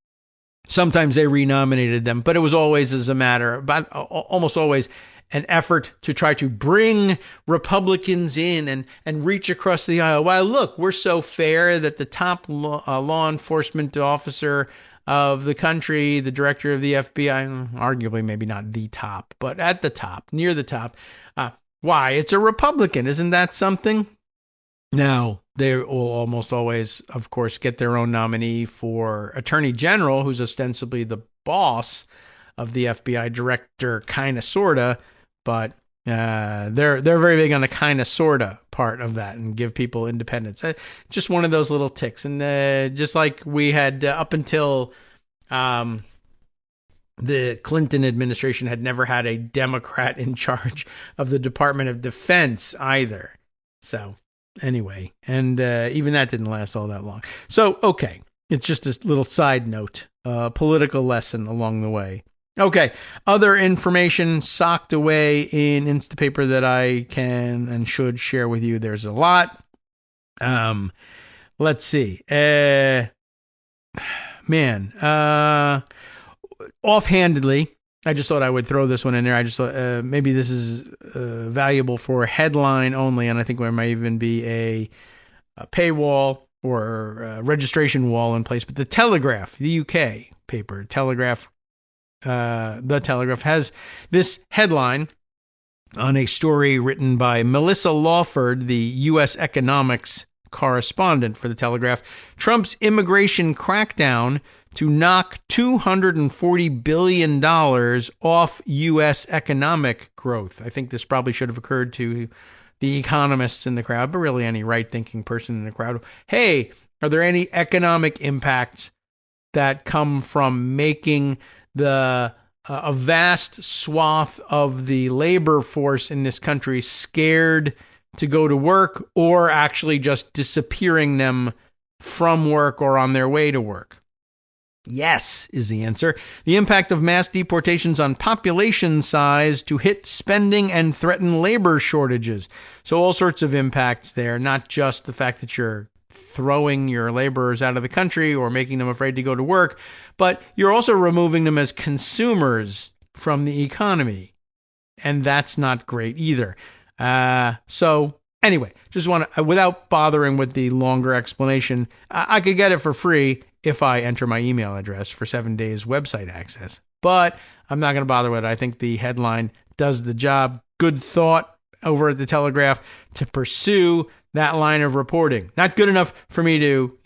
sometimes they renominated them, but it was always almost always an effort to try to bring Republicans in and reach across the aisle. Well, look, we're so fair that the top law enforcement officer of the country, the director of the FBI, arguably maybe not the top, but at the top, near the top, why? It's a Republican. Isn't that something? Now, they will almost always, of course, get their own nominee for Attorney General, who's ostensibly the boss of the FBI director, kind of, sort of. But they're very big on the kind of, sort of part of that and give people independence. Just one of those little ticks. And just like we had up until the Clinton administration had never had a Democrat in charge of the Department of Defense either. So anyway, and even that didn't last all that long. So, okay, it's just a little side note, political lesson along the way. Okay, other information socked away in Instapaper that I can and should share with you. There's a lot. Let's see. Offhandedly, I just thought I would throw this one in there. I just thought maybe this is valuable for a headline only, and I think there might even be a paywall or a registration wall in place. But the Telegraph, the UK paper, Telegraph, the Telegraph has this headline on a story written by Melissa Lawford, the U.S. economics correspondent for the Telegraph. Trump's immigration crackdown to knock $240 billion off U.S. economic growth. I think this probably should have occurred to the economists in the crowd, but really any right-thinking person in the crowd. Hey, are there any economic impacts that come from making a vast swath of the labor force in this country scared to go to work, or actually just disappearing them from work or on their way to work? Yes, is the answer. The impact of mass deportations on population size to hit spending and threaten labor shortages. So all sorts of impacts there, not just the fact that you're throwing your laborers out of the country or making them afraid to go to work, but you're also removing them as consumers from the economy. And that's not great either. So Anyway, just want to, without bothering with the longer explanation, I could get it for free if I enter my email address for 7 days website access. But I'm not going to bother with it. I think the headline does the job. Good thought over at the Telegraph to pursue that line of reporting. Not good enough for me to,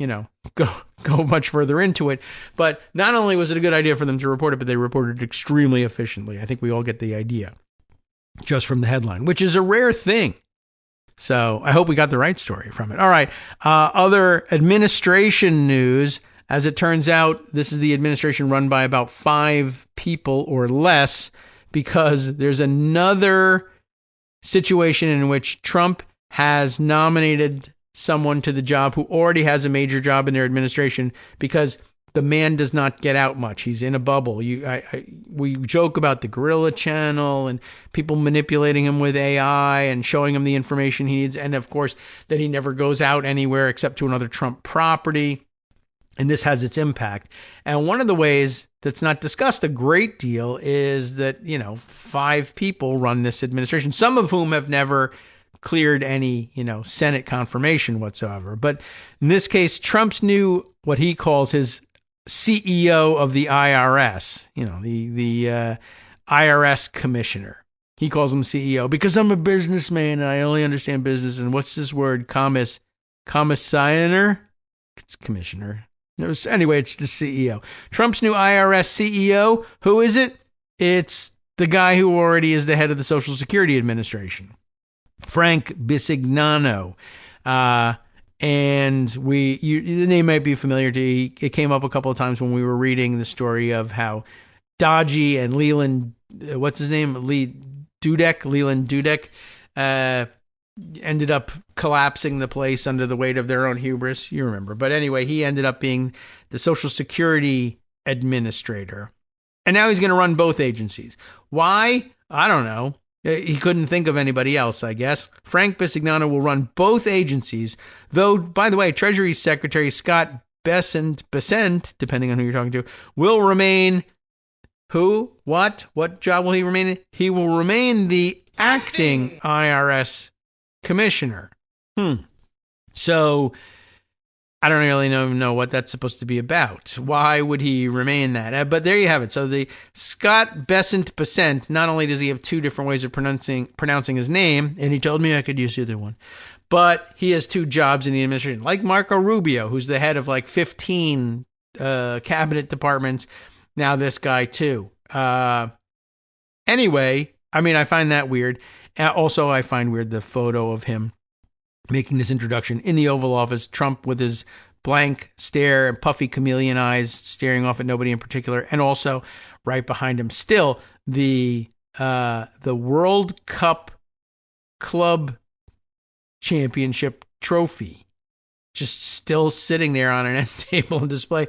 go much further into it. But not only was it a good idea for them to report it, but they reported it extremely efficiently. I think we all get the idea just from the headline, which is a rare thing. So I hope we got the right story from it. All right. Other administration news. As it turns out, this is the administration run by about 5 people or less, because there's another situation in which Trump has nominated someone to the job who already has a major job in their administration, because the man does not get out much. He's in a bubble. We joke about the Gorilla Channel and people manipulating him with AI and showing him the information he needs. And of course, that he never goes out anywhere except to another Trump property. And this has its impact. And one of the ways that's not discussed a great deal is that, 5 people run this administration, some of whom have never cleared any, Senate confirmation whatsoever. But in this case, Trump's new, what he calls his CEO of the IRS, the IRS commissioner. He calls him CEO because I'm a businessman and I only understand business. And what's this word? Commissioner? It's commissioner. Anyway, it's the CEO. Trump's new IRS CEO. Who is it? It's the guy who already is the head of the Social Security Administration, Frank Bisignano. And the name might be familiar to you. It came up a couple of times when we were reading the story of how Dodgy and Leland, Leland Dudek, ended up collapsing the place under the weight of their own hubris. You remember. But anyway, he ended up being the Social Security administrator. And now he's going to run both agencies. Why? I don't know. He couldn't think of anybody else, I guess. Frank Bisignano will run both agencies, though, by the way, Treasury Secretary Scott Bessent, depending on who you're talking to, will remain who? What job will he remain in? He will remain the acting IRS commissioner. So I don't really know what that's supposed to be about. Why would he remain that? But there you have it. So the Scott Bessent, not only does he have 2 different ways of pronouncing his name, and he told me I could use the other one, but he has 2 jobs in the administration, like Marco Rubio, who's the head of like 15 cabinet departments. Now this guy too. Anyway, I find that weird. Also, I find weird the photo of him making this introduction in the Oval Office, Trump with his blank stare and puffy chameleon eyes staring off at nobody in particular, and also right behind him still the World Cup Club Championship trophy, just still sitting there on an end table and display,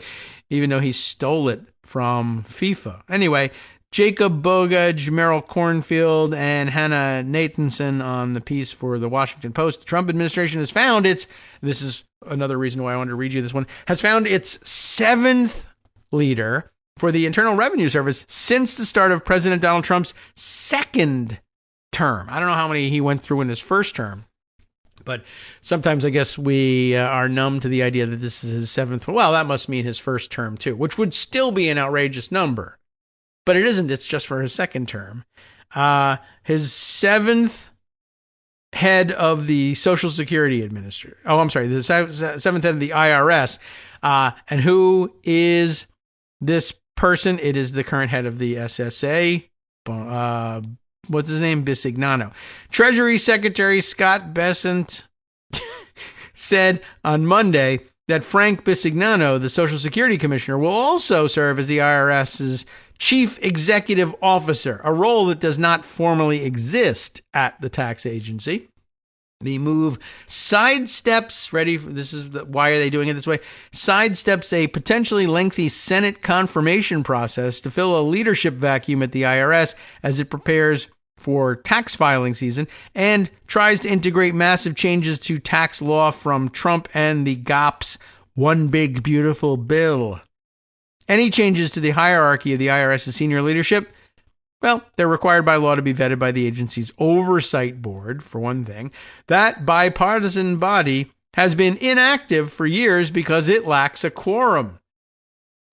even though he stole it from FIFA. Anyway, Jacob Bogage, Merrill Cornfield, and Hannah Nathanson on the piece for the Washington Post. The Trump administration has found this is another reason why I wanted to read you this one, has found its 7th leader for the Internal Revenue Service since the start of President Donald Trump's 2nd term. I don't know how many he went through in his first term, but sometimes I guess we are numb to the idea that this is his 7th. Well, that must mean his first term too, which would still be an outrageous number. But it isn't. It's just for his 2nd term. His 7th head of the Social Security Administration. Oh, I'm sorry. The 7th head of the IRS. And who is this person? It is the current head of the SSA. What's his name? Bisignano. Treasury Secretary Scott Bessent said on Monday that Frank Bisignano, the Social Security Commissioner, will also serve as the IRS's Chief Executive Officer, a role that does not formally exist at the tax agency. The move sidesteps, why are they doing it this way? Sidesteps a potentially lengthy Senate confirmation process to fill a leadership vacuum at the IRS as it prepares for tax filing season and tries to integrate massive changes to tax law from Trump and the GOP's One Big Beautiful Bill. Any changes to the hierarchy of the IRS's senior leadership, Well, they're required by law to be vetted by the agency's oversight board, for one thing. That bipartisan body has been inactive for years because it lacks a quorum.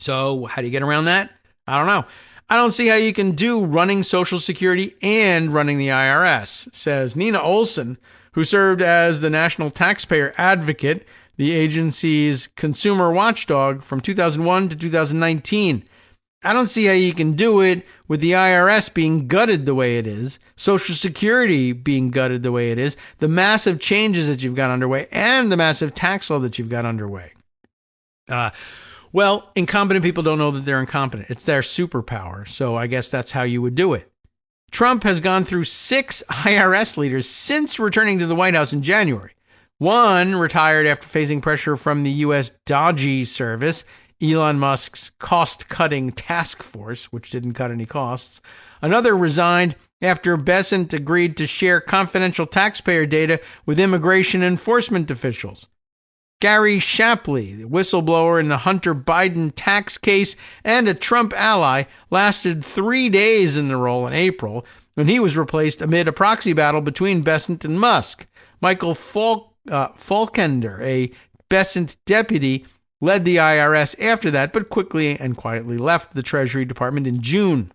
So how do you get around that? I don't know. I don't see how you can do running Social Security and running the IRS, says Nina Olson, who served as the National Taxpayer Advocate, the agency's consumer watchdog from 2001 to 2019. I don't see how you can do it with the IRS being gutted the way it is, Social Security being gutted the way it is, the massive changes that you've got underway, and the massive tax law that you've got underway. Well, incompetent people don't know that they're incompetent. It's their superpower, so I guess that's how you would do it. Trump has gone through 6 IRS leaders since returning to the White House in January. One retired after facing pressure from the U.S. Dodgy Service, Elon Musk's cost-cutting task force, which didn't cut any costs. Another resigned after Bessent agreed to share confidential taxpayer data with immigration enforcement officials. Gary Shapley, the whistleblower in the Hunter Biden tax case and a Trump ally, lasted 3 days in the role in April when he was replaced amid a proxy battle between Bessent and Musk. Michael Falkender, a Bessent deputy, led the IRS after that, but quickly and quietly left the Treasury Department in June.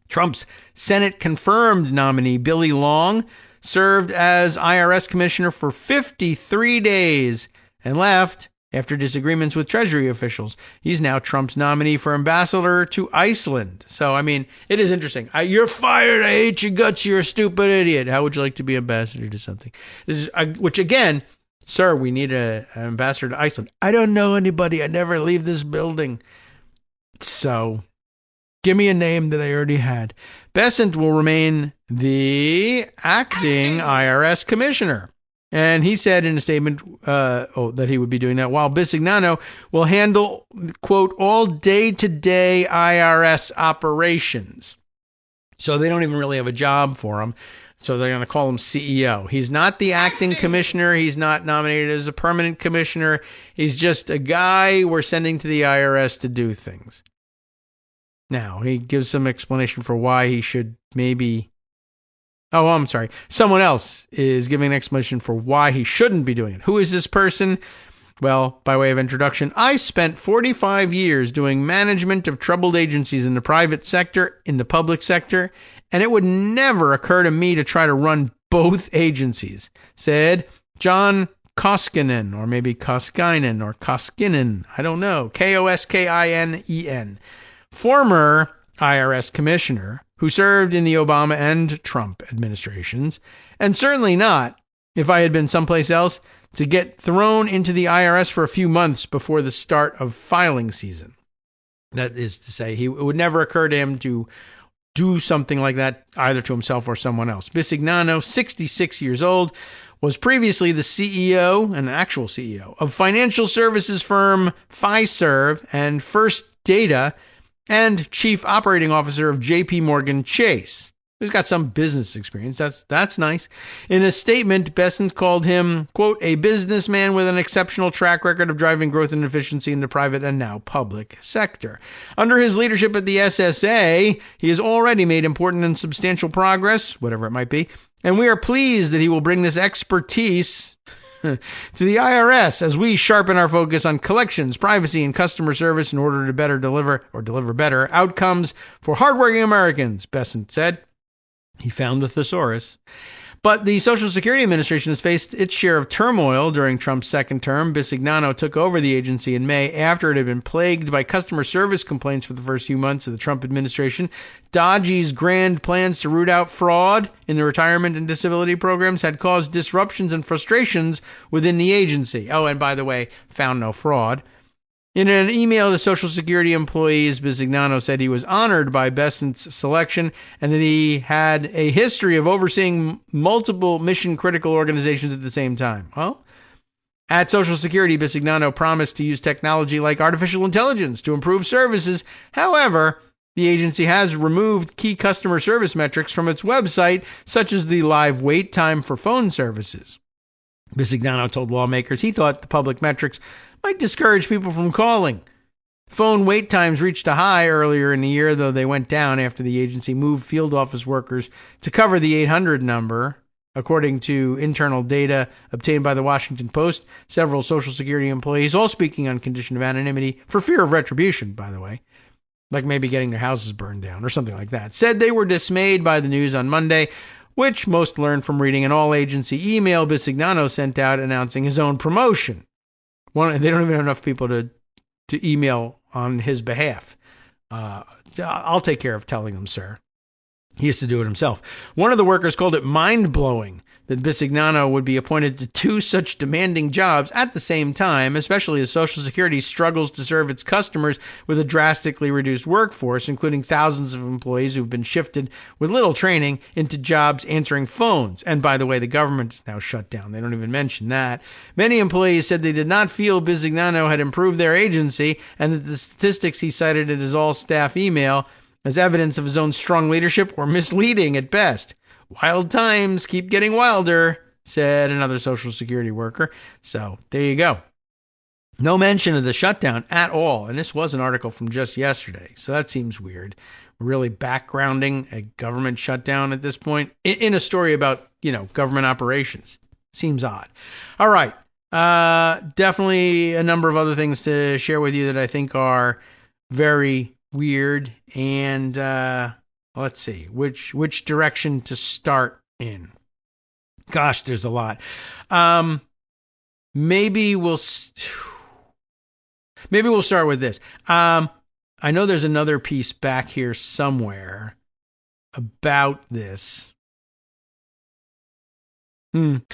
Trump's Senate-confirmed nominee, Billy Long, served as IRS commissioner for 53 days and left after disagreements with Treasury officials. He's now Trump's nominee for ambassador to Iceland. So, I mean, it is interesting. You're fired. I hate your guts. You're a stupid idiot. How would you like to be ambassador to something? This is, which, again, sir, we need an ambassador to Iceland. I don't know anybody. I never leave this building. So, give me a name that I already had. Bessent will remain the acting IRS commissioner. And he said in a statement that he would be doing that, while Bisignano will handle, quote, all day-to-day IRS operations. So they don't even really have a job for him. So they're going to call him CEO. He's not the acting commissioner. He's not nominated as a permanent commissioner. He's just a guy we're sending to the IRS to do things. Now, he gives some explanation for why he should maybe... Oh, I'm sorry. Someone else is giving an explanation for why he shouldn't be doing it. Who is this person? Well, by way of introduction, I spent 45 years doing management of troubled agencies in the private sector, in the public sector, and it would never occur to me to try to run both agencies, said John Koskinen, or maybe Koskinen, or Koskinen, I don't know, Koskinen, former IRS commissioner who served in the Obama and Trump administrations, and certainly not, if I had been someplace else, to get thrown into the IRS for a few months before the start of filing season. That is to say, it would never occur to him to do something like that either to himself or someone else. Bisignano, 66 years old, was previously the CEO, an actual CEO, of financial services firm Fiserv and First Data, and chief operating officer of J.P. Morgan Chase. He's got some business experience. That's nice. In a statement, Bessent called him, quote, a businessman with an exceptional track record of driving growth and efficiency in the private and now public sector. Under his leadership at the SSA, he has already made important and substantial progress, whatever it might be, and we are pleased that he will bring this expertise to the IRS as we sharpen our focus on collections, privacy, and customer service in order to better deliver better outcomes for hardworking Americans, Bessent said. He found the thesaurus. But the Social Security Administration has faced its share of turmoil during Trump's second term. Bisignano took over the agency in May after it had been plagued by customer service complaints for the first few months of the Trump administration. Dodgy's grand plans to root out fraud in the retirement and disability programs had caused disruptions and frustrations within the agency. Oh, and by the way, found no fraud. In an email to Social Security employees, Bisignano said he was honored by Bessent's selection and that he had a history of overseeing multiple mission-critical organizations at the same time. Well, at Social Security, Bisignano promised to use technology like artificial intelligence to improve services. However, the agency has removed key customer service metrics from its website, such as the live wait time for phone services. Bisignano told lawmakers he thought the public metrics might discourage people from calling. Phone wait times reached a high earlier in the year, though they went down after the agency moved field office workers to cover the 800 number. According to internal data obtained by the Washington Post, several Social Security employees, all speaking on condition of anonymity for fear of retribution, by the way, like maybe getting their houses burned down or something like that, said they were dismayed by the news on Monday, which most learned from reading an all-agency email Bisignano sent out announcing his own promotion. They don't even have enough people to email on his behalf. I'll take care of telling them, sir. He used to do it himself. One of the workers called it mind-blowing that Bisignano would be appointed to two such demanding jobs at the same time, especially as Social Security struggles to serve its customers with a drastically reduced workforce, including thousands of employees who've been shifted with little training into jobs answering phones. And by the way, the government is now shut down. They don't even mention that. Many employees said they did not feel Bisignano had improved their agency, and that the statistics he cited in his all-staff email as evidence of his own strong leadership were misleading at best. Wild times keep getting wilder, said another Social Security worker. So there you go. No mention of the shutdown at all. And this was an article from just yesterday. So that seems weird. Really backgrounding a government shutdown at this point in a story about, government operations. Seems odd. All right. Definitely a number of other things to share with you that I think are very weird, and let's see which direction to start in. Gosh, there's a lot. Maybe we'll start with this. I know there's another piece back here somewhere about this. But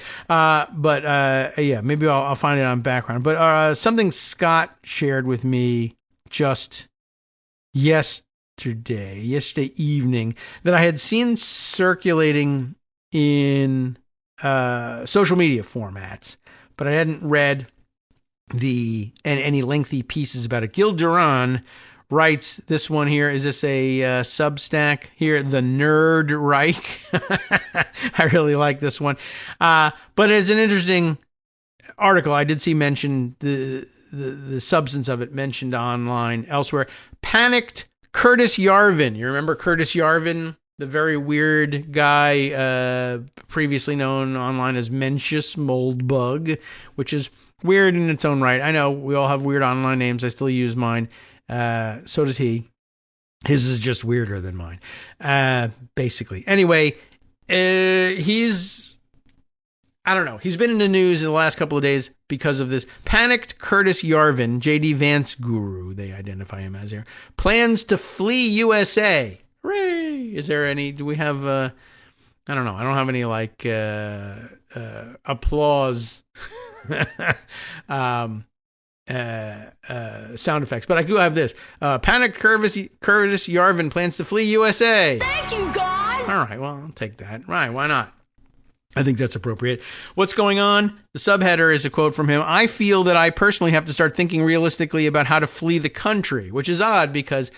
maybe I'll find it on background. But something Scott shared with me just yesterday evening that I had seen circulating in social media formats, but I hadn't read any lengthy pieces about it. Gil Duran writes this one here. Is this a Substack here? The Nerd Reich. I really like this one. But it's an interesting article. I did see mentioned the substance of it mentioned online elsewhere. Panicked Curtis Yarvin. You remember Curtis Yarvin, the very weird guy, previously known online as Mencius Moldbug, which is weird in its own right. I know we all have weird online names. I still use mine. So does he. His is just weirder than mine, basically. Anyway, he's been in the news in the last couple of days because of this. Panicked Curtis Yarvin, J.D. Vance guru, they identify him as here, plans to flee USA. Hooray! Is there any, do we have, I don't know. I don't have any, applause sound effects, but I do have this. Panicked Curtis Yarvin plans to flee USA. Thank you, God! All right, well, I'll take that. Right, why not? I think that's appropriate. What's going on? The subheader is a quote from him. I feel that I personally have to start thinking realistically about how to flee the country, which is odd because,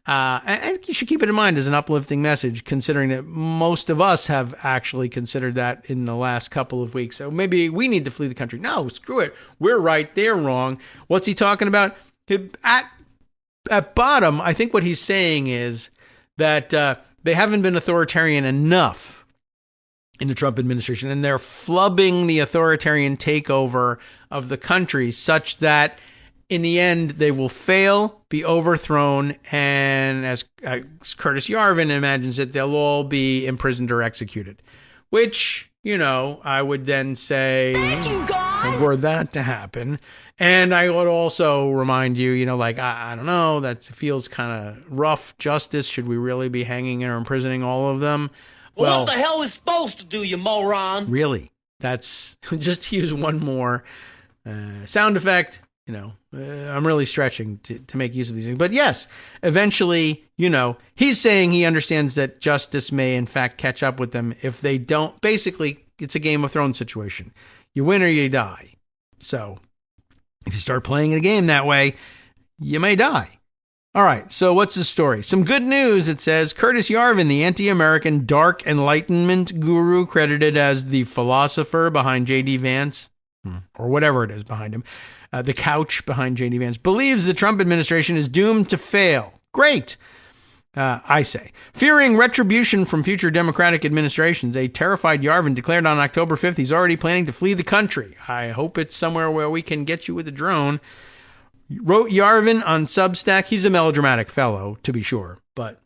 and you should keep it in mind as an uplifting message, considering that most of us have actually considered that in the last couple of weeks. So maybe we need to flee the country. No, screw it. We're right. They're wrong. What's he talking about? At bottom, I think what he's saying is that they haven't been authoritarian enough in the Trump administration, and they're flubbing the authoritarian takeover of the country such that in the end they will fail, be overthrown, and as Curtis Yarvin imagines it, they'll all be imprisoned or executed. Which, I would then say, Thank you, God! Were that to happen. And I would also remind you, I don't know, that feels kind of rough justice. Should we really be hanging or imprisoning all of them? Well, what the hell is supposed to do, you moron? Really? That's just to use one more sound effect. I'm really stretching to make use of these things. But yes, eventually, he's saying he understands that justice may in fact catch up with them if they don't. Basically, it's a Game of Thrones situation. You win or you die. So if you start playing the game that way, you may die. All right, so what's the story? Some good news, it says. Curtis Yarvin, the anti-American dark enlightenment guru credited as the philosopher behind J.D. Vance. or whatever it is behind him, the couch behind J.D. Vance, believes the Trump administration is doomed to fail. Great. I say. Fearing retribution from future Democratic administrations, a terrified Yarvin declared on October 5th he's already planning to flee the country. I hope it's somewhere where we can get you with a drone. Wrote Yarvin on Substack. He's a melodramatic fellow, to be sure, but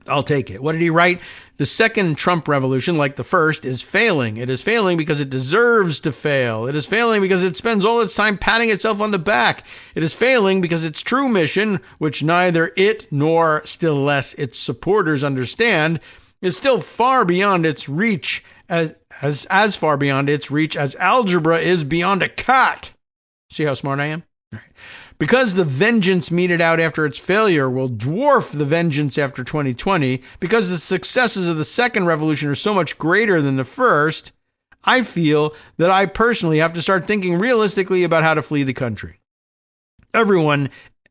I'll take it. What did he write? The second Trump revolution, like the first, is failing. It is failing because it deserves to fail. It is failing because it spends all its time patting itself on the back. It is failing because its true mission, which neither it nor still less its supporters understand, is still far beyond its reach, as far beyond its reach as algebra is beyond a cat. See how smart I am? All right. Because the vengeance meted out after its failure will dwarf the vengeance after 2020, because the successes of the second revolution are so much greater than the first, I feel that I personally have to start thinking realistically about how to flee the country. Everyone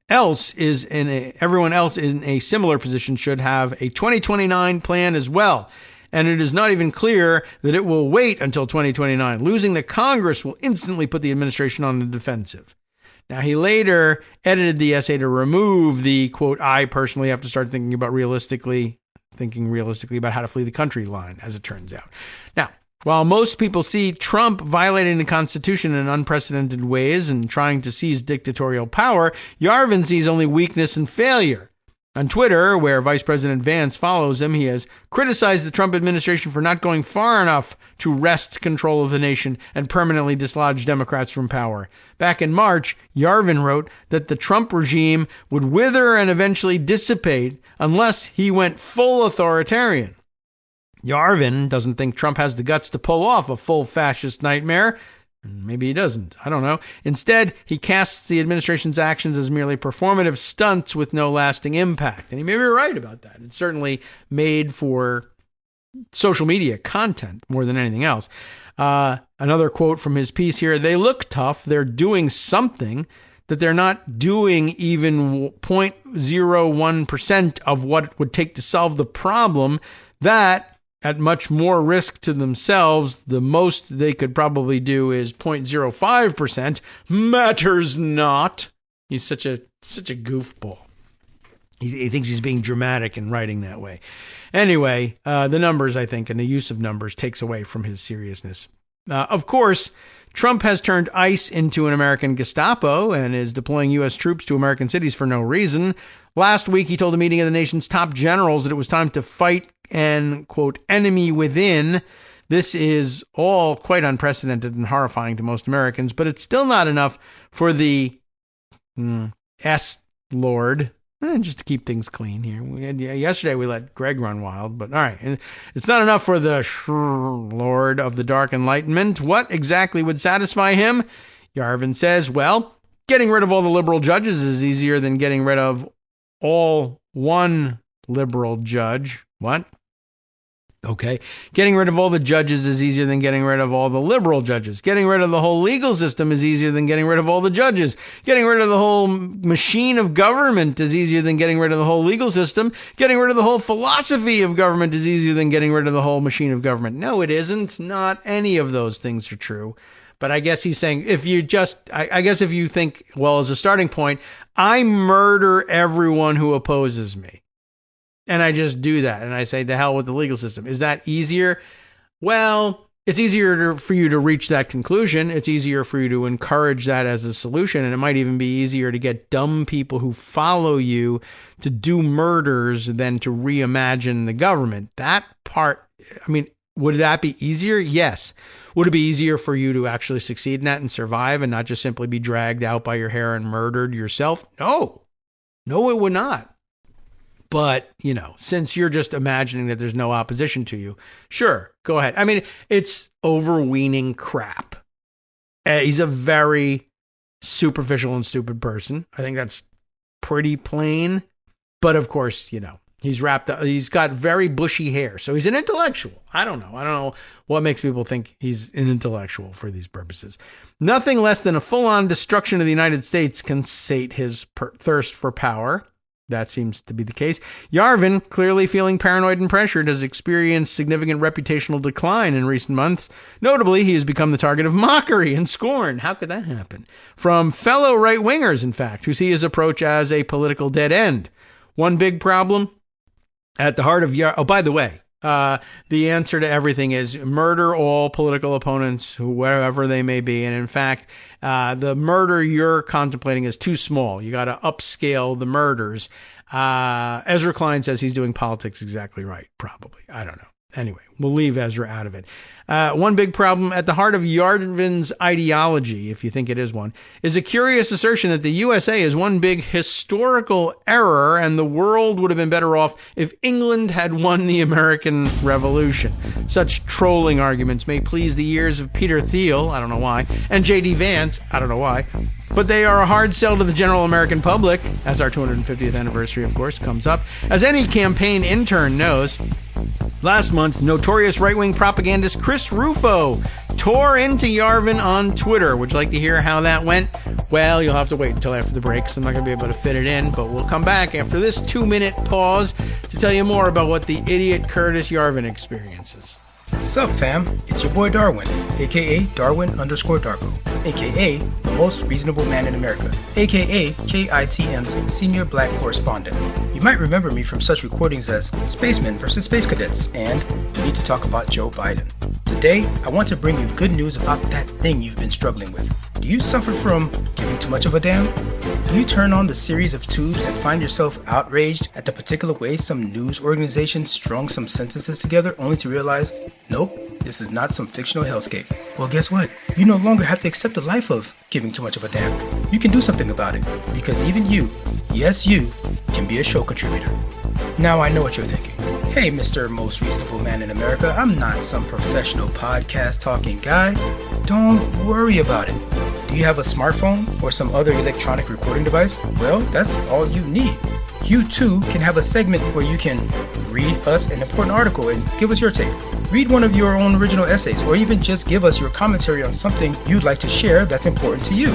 else in a similar position should have a 2029 plan as well. And it is not even clear that it will wait until 2029. Losing the Congress will instantly put the administration on the defensive. Now, he later edited the essay to remove the, quote, I personally have to start thinking realistically about how to flee the country line, as it turns out. Now, while most people see Trump violating the Constitution in unprecedented ways and trying to seize dictatorial power, Yarvin sees only weakness and failure. On Twitter, where Vice President Vance follows him, he has criticized the Trump administration for not going far enough to wrest control of the nation and permanently dislodge Democrats from power. Back in March, Yarvin wrote that the Trump regime would wither and eventually dissipate unless he went full authoritarian. Yarvin doesn't think Trump has the guts to pull off a full fascist nightmare. Maybe he doesn't. I don't know. Instead, he casts the administration's actions as merely performative stunts with no lasting impact. And he may be right about that. It's certainly made for social media content more than anything else. Another quote from his piece here: they look tough. They're doing something that they're not doing even 0.01% of what it would take to solve the problem. That, at much more risk to themselves, the most they could probably do is 0.05%. Matters not. He's such a goofball. He thinks he's being dramatic in writing that way. Anyway, the numbers, I think, and the use of numbers takes away from his seriousness. Of course, Trump has turned ICE into an American Gestapo and is deploying U.S. troops to American cities for no reason. Last week, he told a meeting of the nation's top generals that it was time to fight an, quote, enemy within. This is all quite unprecedented and horrifying to most Americans, but it's still not enough for the S-Lord, just to keep things clean here. Yesterday, we let Greg run wild, but all right. And it's not enough for the Lord of the Dark Enlightenment. What exactly would satisfy him? Yarvin says, well, getting rid of all the liberal judges is easier than getting rid of all one liberal judge. What? Okay. Getting rid of all the judges is easier than getting rid of all the liberal judges. Getting rid of the whole legal system is easier than getting rid of all the judges. Getting rid of the whole machine of government is easier than getting rid of the whole legal system. Getting rid of the whole philosophy of government is easier than getting rid of the whole machine of government. No, it isn't. Not any of those things are true. But I guess he's saying, if you think, well, as a starting point, I murder everyone who opposes me. And I just do that. And I say, to hell with the legal system. Is that easier? Well, it's easier for you to reach that conclusion. It's easier for you to encourage that as a solution. And it might even be easier to get dumb people who follow you to do murders than to reimagine the government. That part, I mean, would that be easier? Yes. Would it be easier for you to actually succeed in that and survive and not just simply be dragged out by your hair and murdered yourself? No. No, it would not. But, since you're just imagining that there's no opposition to you, sure, go ahead. I mean, it's overweening crap. He's a very superficial and stupid person. I think that's pretty plain. But of course, he's got very bushy hair. So he's an intellectual. I don't know what makes people think he's an intellectual for these purposes. Nothing less than a full-on destruction of the United States can sate his thirst for power. That seems to be the case. Yarvin, clearly feeling paranoid and pressured, has experienced significant reputational decline in recent months. Notably, he has become the target of mockery and scorn. How could that happen? From fellow right-wingers, in fact, who see his approach as a political dead end. One big problem at the heart of Oh, by the way, the answer to everything is murder all political opponents, whoever they may be. And in fact, the murder you're contemplating is too small. You got to upscale the murders. Ezra Klein says he's doing politics exactly right. Probably. I don't know. Anyway, we'll leave Ezra out of it. One big problem at the heart of Yarvin's ideology, if you think it is one, is a curious assertion that the USA is one big historical error and the world would have been better off if England had won the American Revolution. Such trolling arguments may please the ears of Peter Thiel, I don't know why, and J.D. Vance, I don't know why, but they are a hard sell to the general American public, as our 250th anniversary, of course, comes up. As any campaign intern knows, last month, notorious right-wing propagandist Chris Rufo tore into Yarvin on Twitter. Would you like to hear how that went? Well, you'll have to wait until after the break, so I'm not going to be able to fit it in, but we'll come back after this 2-minute pause to tell you more about what the idiot Curtis Yarvin experiences. Sup fam, it's your boy Darwin, aka Darwin_Darko, aka the most reasonable man in America, aka KITM's senior black correspondent. You might remember me from such recordings as Spacemen vs. Space Cadets and We Need to Talk About Joe Biden. Today, I want to bring you good news about that thing you've been struggling with. Do you suffer from giving too much of a damn? Do you turn on the series of tubes and find yourself outraged at the particular way some news organization strung some sentences together only to realize, nope, this is not some fictional hellscape? Well, guess what? You no longer have to accept the life of giving too much of a damn. You can do something about it, because even you, yes you, can be a show contributor. Now I know what you're thinking. Hey, Mr. Most Reasonable Man in America, I'm not some professional podcast talking guy. Don't worry about it. Do you have a smartphone or some other electronic recording device? Well, that's all you need. You too can have a segment where you can read us an important article and give us your take. Read one of your own original essays, or even just give us your commentary on something you'd like to share that's important to you.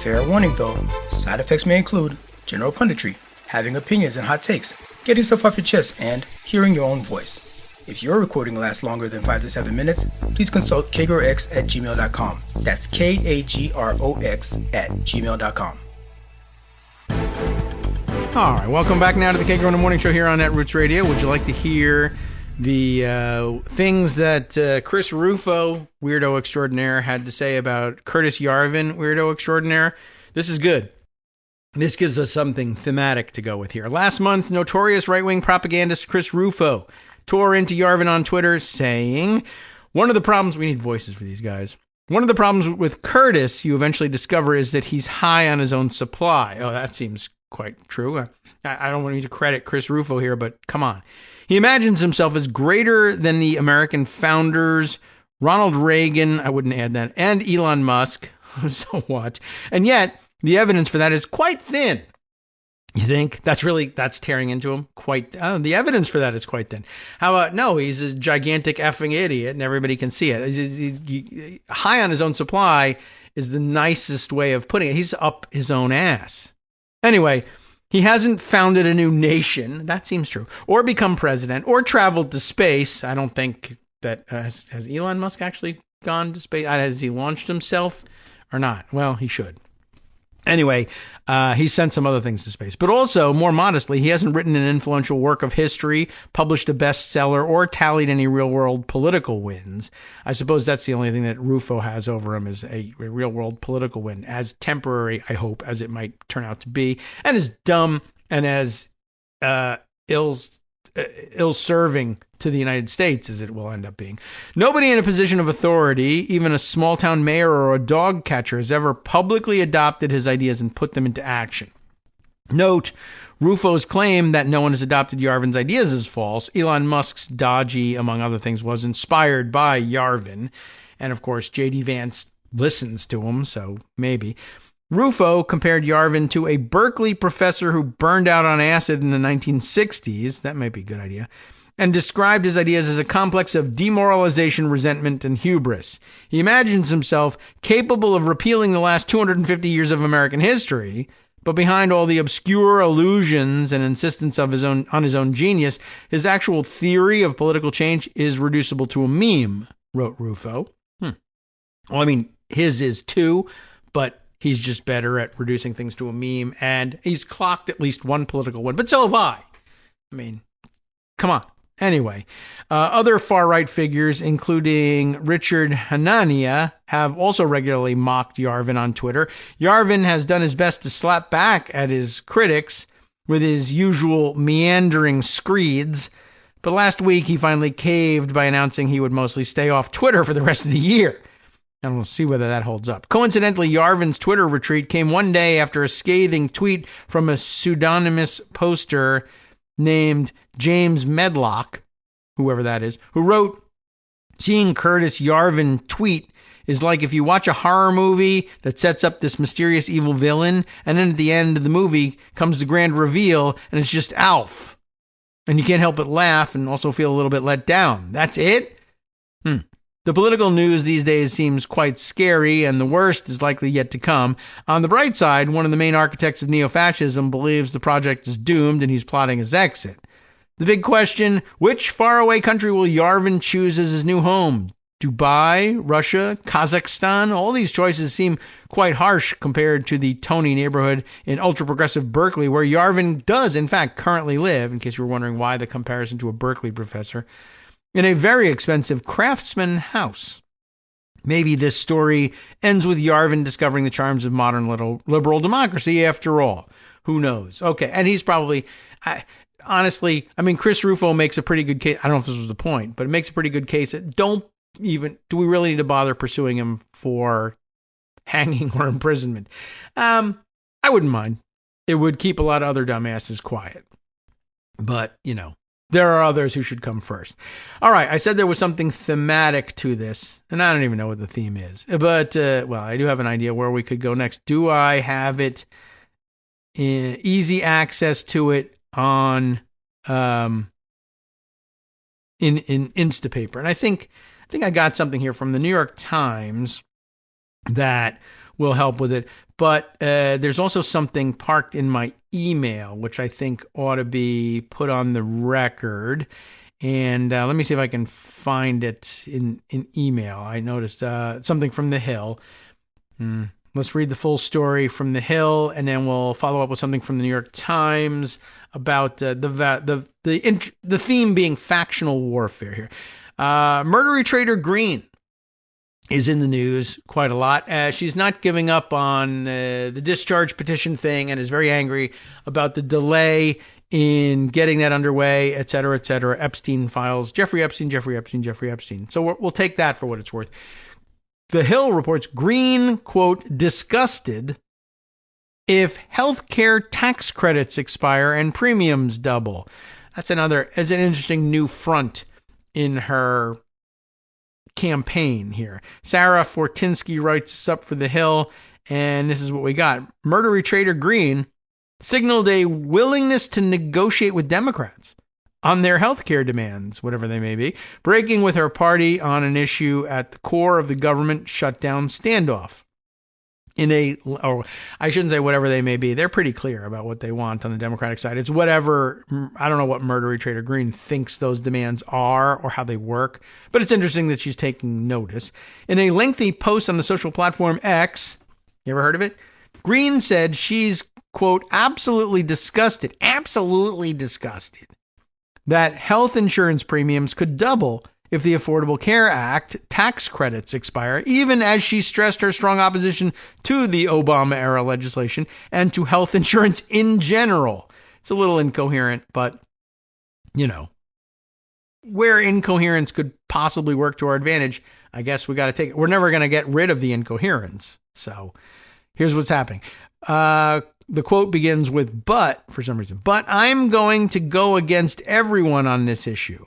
Fair warning though, side effects may include general punditry, having opinions and hot takes, getting stuff off your chest, and hearing your own voice. If your recording lasts longer than 5 to 7 minutes, please consult kagrox@gmail.com. That's KAGROX@gmail.com. All right, welcome back now to the Kagro in the Morning Show here on Netroots Radio. Would you like to hear the things that Chris Rufo, weirdo extraordinaire, had to say about Curtis Yarvin, weirdo extraordinaire? This is good. This gives us something thematic to go with here. Last month, notorious right-wing propagandist Chris Rufo tore into Yarvin on Twitter saying, one of the problems, we need voices for these guys. One of the problems with Curtis, you eventually discover, is that he's high on his own supply. Oh, that seems quite true. I don't want you to credit Chris Rufo here, but come on. He imagines himself as greater than the American founders, Ronald Reagan, I wouldn't add that, and Elon Musk. So what? And yet, the evidence for that is quite thin. You think? That's tearing into him? The evidence for that is quite thin. How about, no, he's a gigantic effing idiot and everybody can see it. High on his own supply is the nicest way of putting it. He's up his own ass. Anyway, he hasn't founded a new nation. That seems true. Or become president or traveled to space. I don't think that, has Elon Musk actually gone to space? Has he launched himself or not? Well, he should. Anyway, he sent some other things to space. But also, more modestly, he hasn't written an influential work of history, published a bestseller, or tallied any real-world political wins. I suppose that's the only thing that Rufo has over him is a real-world political win, as temporary, I hope, as it might turn out to be, and as dumb and as ill-serving to the United States as it will end up being. Nobody in a position of authority, even a small-town mayor or a dog catcher, has ever publicly adopted his ideas and put them into action. Note, Rufo's claim that no one has adopted Yarvin's ideas is false. Elon Musk's dodgy, among other things, was inspired by Yarvin. And, of course, J.D. Vance listens to him, so maybe. Rufo compared Yarvin to a Berkeley professor who burned out on acid in the 1960s. That might be a good idea. And described his ideas as a complex of demoralization, resentment, and hubris. He imagines himself capable of repealing the last 250 years of American history, But behind all the obscure allusions and insistence of his own genius, his actual theory of political change is reducible to a meme, wrote Rufo. Well, I mean, his is too, but he's just better at reducing things to a meme, and he's clocked at least one political one. But so have I. I mean, come on. Anyway, other far-right figures, including Richard Hanania, have also regularly mocked Yarvin on Twitter. Yarvin has done his best to slap back at his critics with his usual meandering screeds, but last week he finally caved by announcing he would mostly stay off Twitter for the rest of the year. And we'll see whether that holds up. Coincidentally, Yarvin's Twitter retreat came one day after a scathing tweet from a pseudonymous poster named James Medlock, whoever that is, who wrote, "Seeing Curtis Yarvin tweet is like if you watch a horror movie that sets up this mysterious evil villain, and then at the end of the movie comes the grand reveal, and it's just Alf. And you can't help but laugh and also feel a little bit let down. That's it?" The political news these days seems quite scary, and the worst is likely yet to come. On the bright side, one of the main architects of neo-fascism believes the project is doomed and he's plotting his exit. The big question, which faraway country will Yarvin choose as his new home? Dubai, Russia, Kazakhstan? All these choices seem quite harsh compared to the Tony neighborhood in ultra-progressive Berkeley, where Yarvin does, in fact, currently live, in case you were wondering why the comparison to a Berkeley professor, in a very expensive craftsman house. Maybe this story ends with Yarvin discovering the charms of modern liberal democracy after all. Who knows? Okay, and he's probably... honestly, I mean, Chris Rufo makes a pretty good case. I don't know if this was the point, but it makes a pretty good case. Do we really need to bother pursuing him for hanging or imprisonment? I wouldn't mind. It would keep a lot of other dumbasses quiet. But, there are others who should come first. All right, I said there was something thematic to this, and I don't even know what the theme is. But, I do have an idea where we could go next. Do I have it in easy access to it on in Instapaper? And I think I got something here from the New York Times that will help with it. But there's also something parked in my email, which I think ought to be put on the record. And let me see if I can find it in email. I noticed something from The Hill. Let's read the full story from The Hill, and then we'll follow up with something from the New York Times about the theme being factional warfare here. Murdery Trader Green is in the news quite a lot. She's not giving up on the discharge petition thing and is very angry about the delay in getting that underway, et cetera, et cetera. Epstein files, Jeffrey Epstein. So we'll take that for what it's worth. The Hill reports Green, quote, disgusted if healthcare tax credits expire and premiums double. It's an interesting new front in her campaign here. Sarah Fortinsky writes this up for The Hill, and this is what we got. Murdery Trader Green signaled a willingness to negotiate with Democrats on their health care demands, whatever they may be, breaking with her party on an issue at the core of the government shutdown standoff. I shouldn't say whatever they may be. They're pretty clear about what they want on the Democratic side. It's whatever, I don't know what Murdery Trader Green thinks those demands are or how they work, but it's interesting that she's taking notice. In a lengthy post on the social platform X, you ever heard of it? Green said she's, quote, absolutely disgusted that health insurance premiums could double if the Affordable Care Act tax credits expire, even as she stressed her strong opposition to the Obama-era legislation and to health insurance in general. It's a little incoherent, but, where incoherence could possibly work to our advantage, I guess we got to take it. We're never going to get rid of the incoherence. So here's what's happening. The quote begins with, but I'm going to go against everyone on this issue.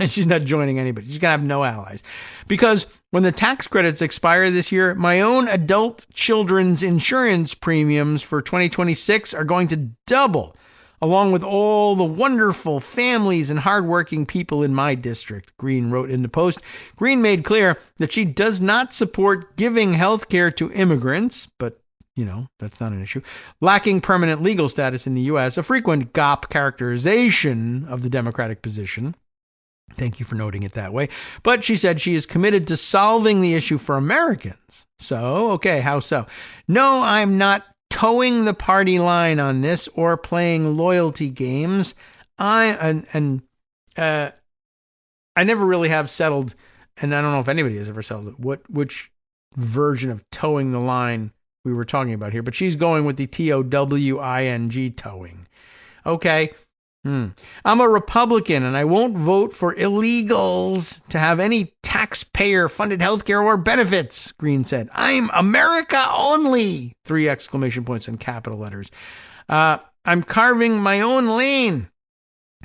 And she's not joining anybody. She's going to have no allies. Because when the tax credits expire this year, my own adult children's insurance premiums for 2026 are going to double, along with all the wonderful families and hardworking people in my district, Green wrote in the post. Green made clear that she does not support giving health care to immigrants, but That's not an issue. Lacking permanent legal status in the U.S., a frequent GOP characterization of the Democratic position. Thank you for noting it that way. But she said she is committed to solving the issue for Americans. So, okay, how so? No, I'm not towing the party line on this or playing loyalty games. I never really have settled, and I don't know if anybody has ever settled it, which version of towing the line we were talking about here. But she's going with the TOWING towing. Okay. I'm a Republican, and I won't vote for illegals to have any taxpayer-funded health care or benefits, Green said. I'm America only! 3 exclamation points in capital letters. I'm carving my own lane,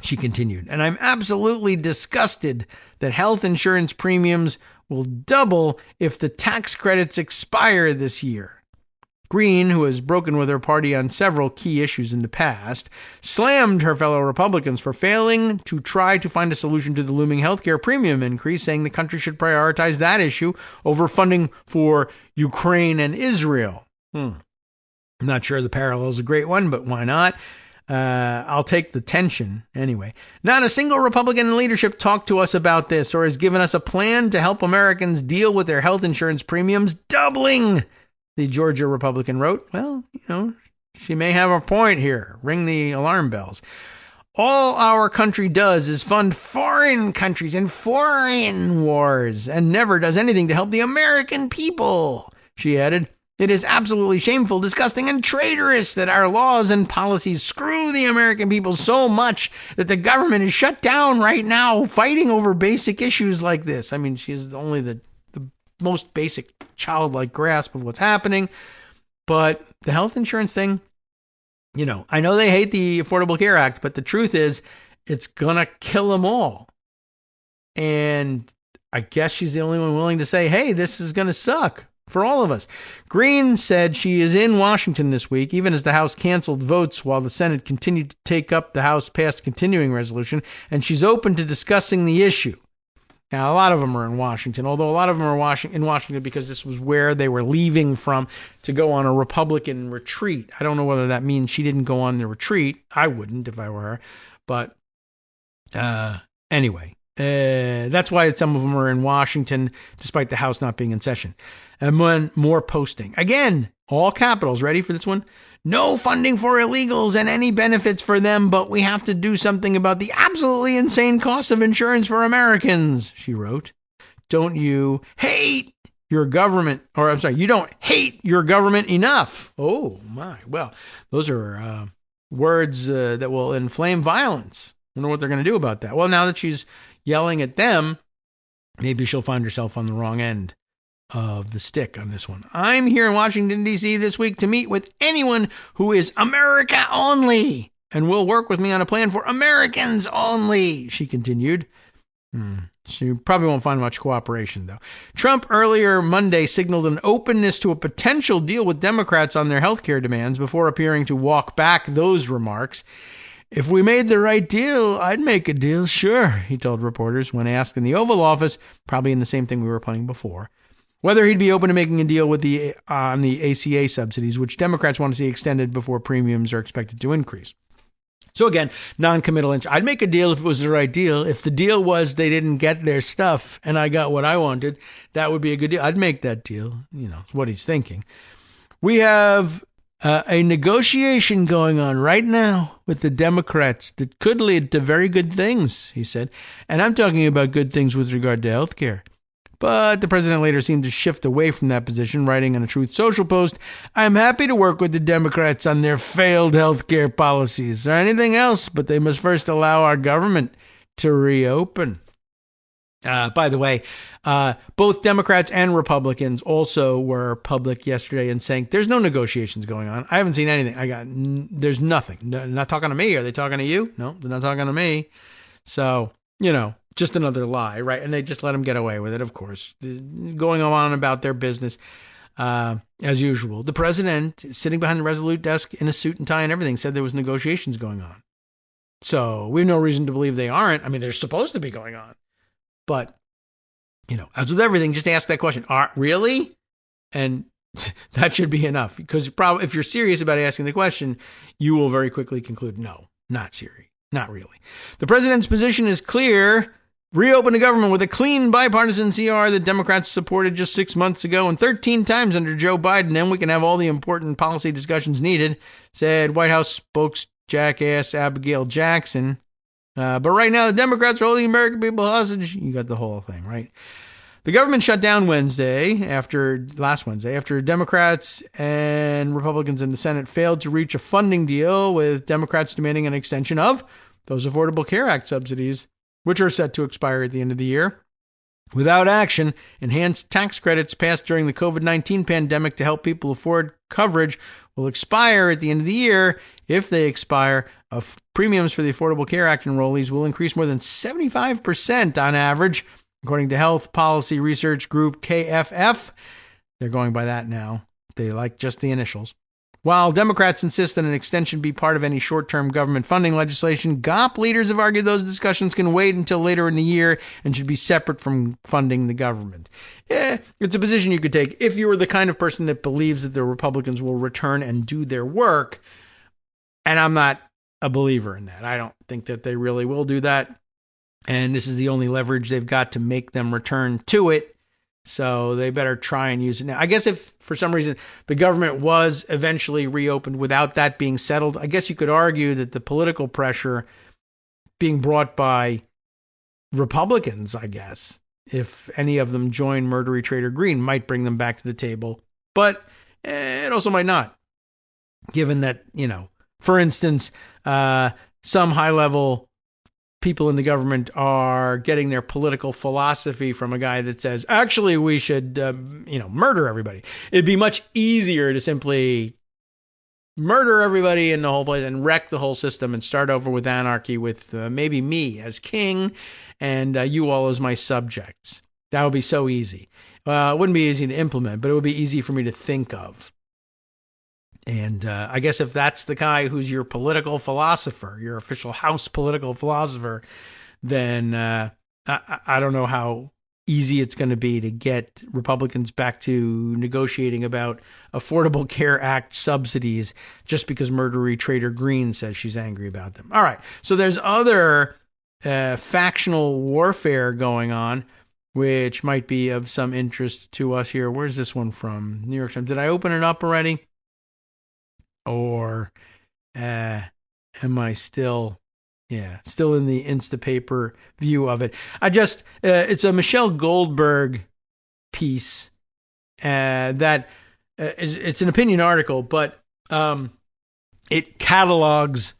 she continued, and I'm absolutely disgusted that health insurance premiums will double if the tax credits expire this year. Green, who has broken with her party on several key issues in the past, slammed her fellow Republicans for failing to try to find a solution to the looming healthcare premium increase, saying the country should prioritize that issue over funding for Ukraine and Israel. I'm not sure the parallel is a great one, but why not? I'll take the tension anyway. Not a single Republican in leadership talked to us about this or has given us a plan to help Americans deal with their health insurance premiums doubling, the Georgia Republican wrote. Well, she may have a point here. Ring the alarm bells. All our country does is fund foreign countries and foreign wars and never does anything to help the American people, she added. It is absolutely shameful, disgusting, and traitorous that our laws and policies screw the American people so much that the government is shut down right now fighting over basic issues like this. I mean, she is only the most basic childlike grasp of what's happening. But the health insurance thing, I know they hate the Affordable Care Act, but the truth is it's going to kill them all. And I guess she's the only one willing to say, hey, this is going to suck for all of us. Green said she is in Washington this week, even as the House canceled votes while the Senate continued to take up the House-passed continuing resolution, and she's open to discussing the issue. Now, a lot of them are in Washington, although a lot of them are in Washington because this was where they were leaving from to go on a Republican retreat. I don't know whether that means she didn't go on the retreat. I wouldn't if I were her. But anyway, that's why some of them are in Washington, despite the House not being in session. And one more posting. Again, all capitals. Ready for this one? No funding for illegals and any benefits for them, but we have to do something about the absolutely insane cost of insurance for Americans, she wrote. Don't you hate your government, you don't hate your government enough. Oh, my. Well, those are words that will inflame violence. I wonder what they're going to do about that. Well, now that she's yelling at them, maybe she'll find herself on the wrong end of the stick on this one. I'm here in Washington, D.C. this week to meet with anyone who is America only and will work with me on a plan for Americans only, she continued. She probably won't find much cooperation, though. Trump earlier Monday signaled an openness to a potential deal with Democrats on their health care demands before appearing to walk back those remarks. If we made the right deal, I'd make a deal, sure, he told reporters when asked in the Oval Office, probably in the same thing we were playing before, whether he'd be open to making a deal with the ACA subsidies, which Democrats want to see extended before premiums are expected to increase. So again, non-committal inch. I'd make a deal if it was the right deal. If the deal was they didn't get their stuff and I got what I wanted, that would be a good deal. I'd make that deal. It's what he's thinking. We have a negotiation going on right now with the Democrats that could lead to very good things, he said. And I'm talking about good things with regard to health care. But the president later seemed to shift away from that position, writing on a Truth Social post, I'm happy to work with the Democrats on their failed health care policies or anything else, but they must first allow our government to reopen. By the way, both Democrats and Republicans also were public yesterday in saying there's no negotiations going on. I haven't seen anything. There's nothing. No, not talking to me. Are they talking to you? No, they're not talking to me. So, just another lie, right? And they just let them get away with it, of course, going on about their business as usual. The president, sitting behind the Resolute desk in a suit and tie and everything, said there was negotiations going on. So we have no reason to believe they aren't. I mean, they're supposed to be going on. But, as with everything, just ask that question. Really? And That should be enough, because probably if you're serious about asking the question, you will very quickly conclude, no, not serious. Not really. The president's position is clear. Reopen the government with a clean bipartisan CR that Democrats supported just 6 months ago and 13 times under Joe Biden, and we can have all the important policy discussions needed, said White House spokes jackass Abigail Jackson. But right now, the Democrats are holding American people hostage. You got the whole thing, right? The government shut down last Wednesday, after Democrats and Republicans in the Senate failed to reach a funding deal, with Democrats demanding an extension of those Affordable Care Act subsidies, which are set to expire at the end of the year. Without action, enhanced tax credits passed during the COVID-19 pandemic to help people afford coverage will expire at the end of the year. If they expire, premiums for the Affordable Care Act enrollees will increase more than 75% on average, according to health policy research group KFF. They're going by that now. They like just the initials. While Democrats insist that an extension be part of any short-term government funding legislation, GOP leaders have argued those discussions can wait until later in the year and should be separate from funding the government. It's a position you could take if you were the kind of person that believes that the Republicans will return and do their work. And I'm not a believer in that. I don't think that they really will do that. And this is the only leverage they've got to make them return to it. So they better try and use it now. I guess if for some reason the government was eventually reopened without that being settled, I guess you could argue that the political pressure being brought by Republicans, I guess, if any of them join Murdery Trader Green, might bring them back to the table. But it also might not, given that, for instance, some high-level people in the government are getting their political philosophy from a guy that says, actually, we should, murder everybody. It'd be much easier to simply murder everybody in the whole place and wreck the whole system and start over with anarchy with maybe me as king and you all as my subjects. That would be so easy. It wouldn't be easy to implement, but it would be easy for me to think of. And I guess if that's the guy who's your political philosopher, your official House political philosopher, then I don't know how easy it's going to be to get Republicans back to negotiating about Affordable Care Act subsidies just because Murdery Trader Green says she's angry about them. All right. So there's other factional warfare going on, which might be of some interest to us here. Where's this one from? New York Times. Did I open it up already? Or am I still in the Instapaper view of it? It's a Michelle Goldberg piece that it's an opinion article, but it catalogs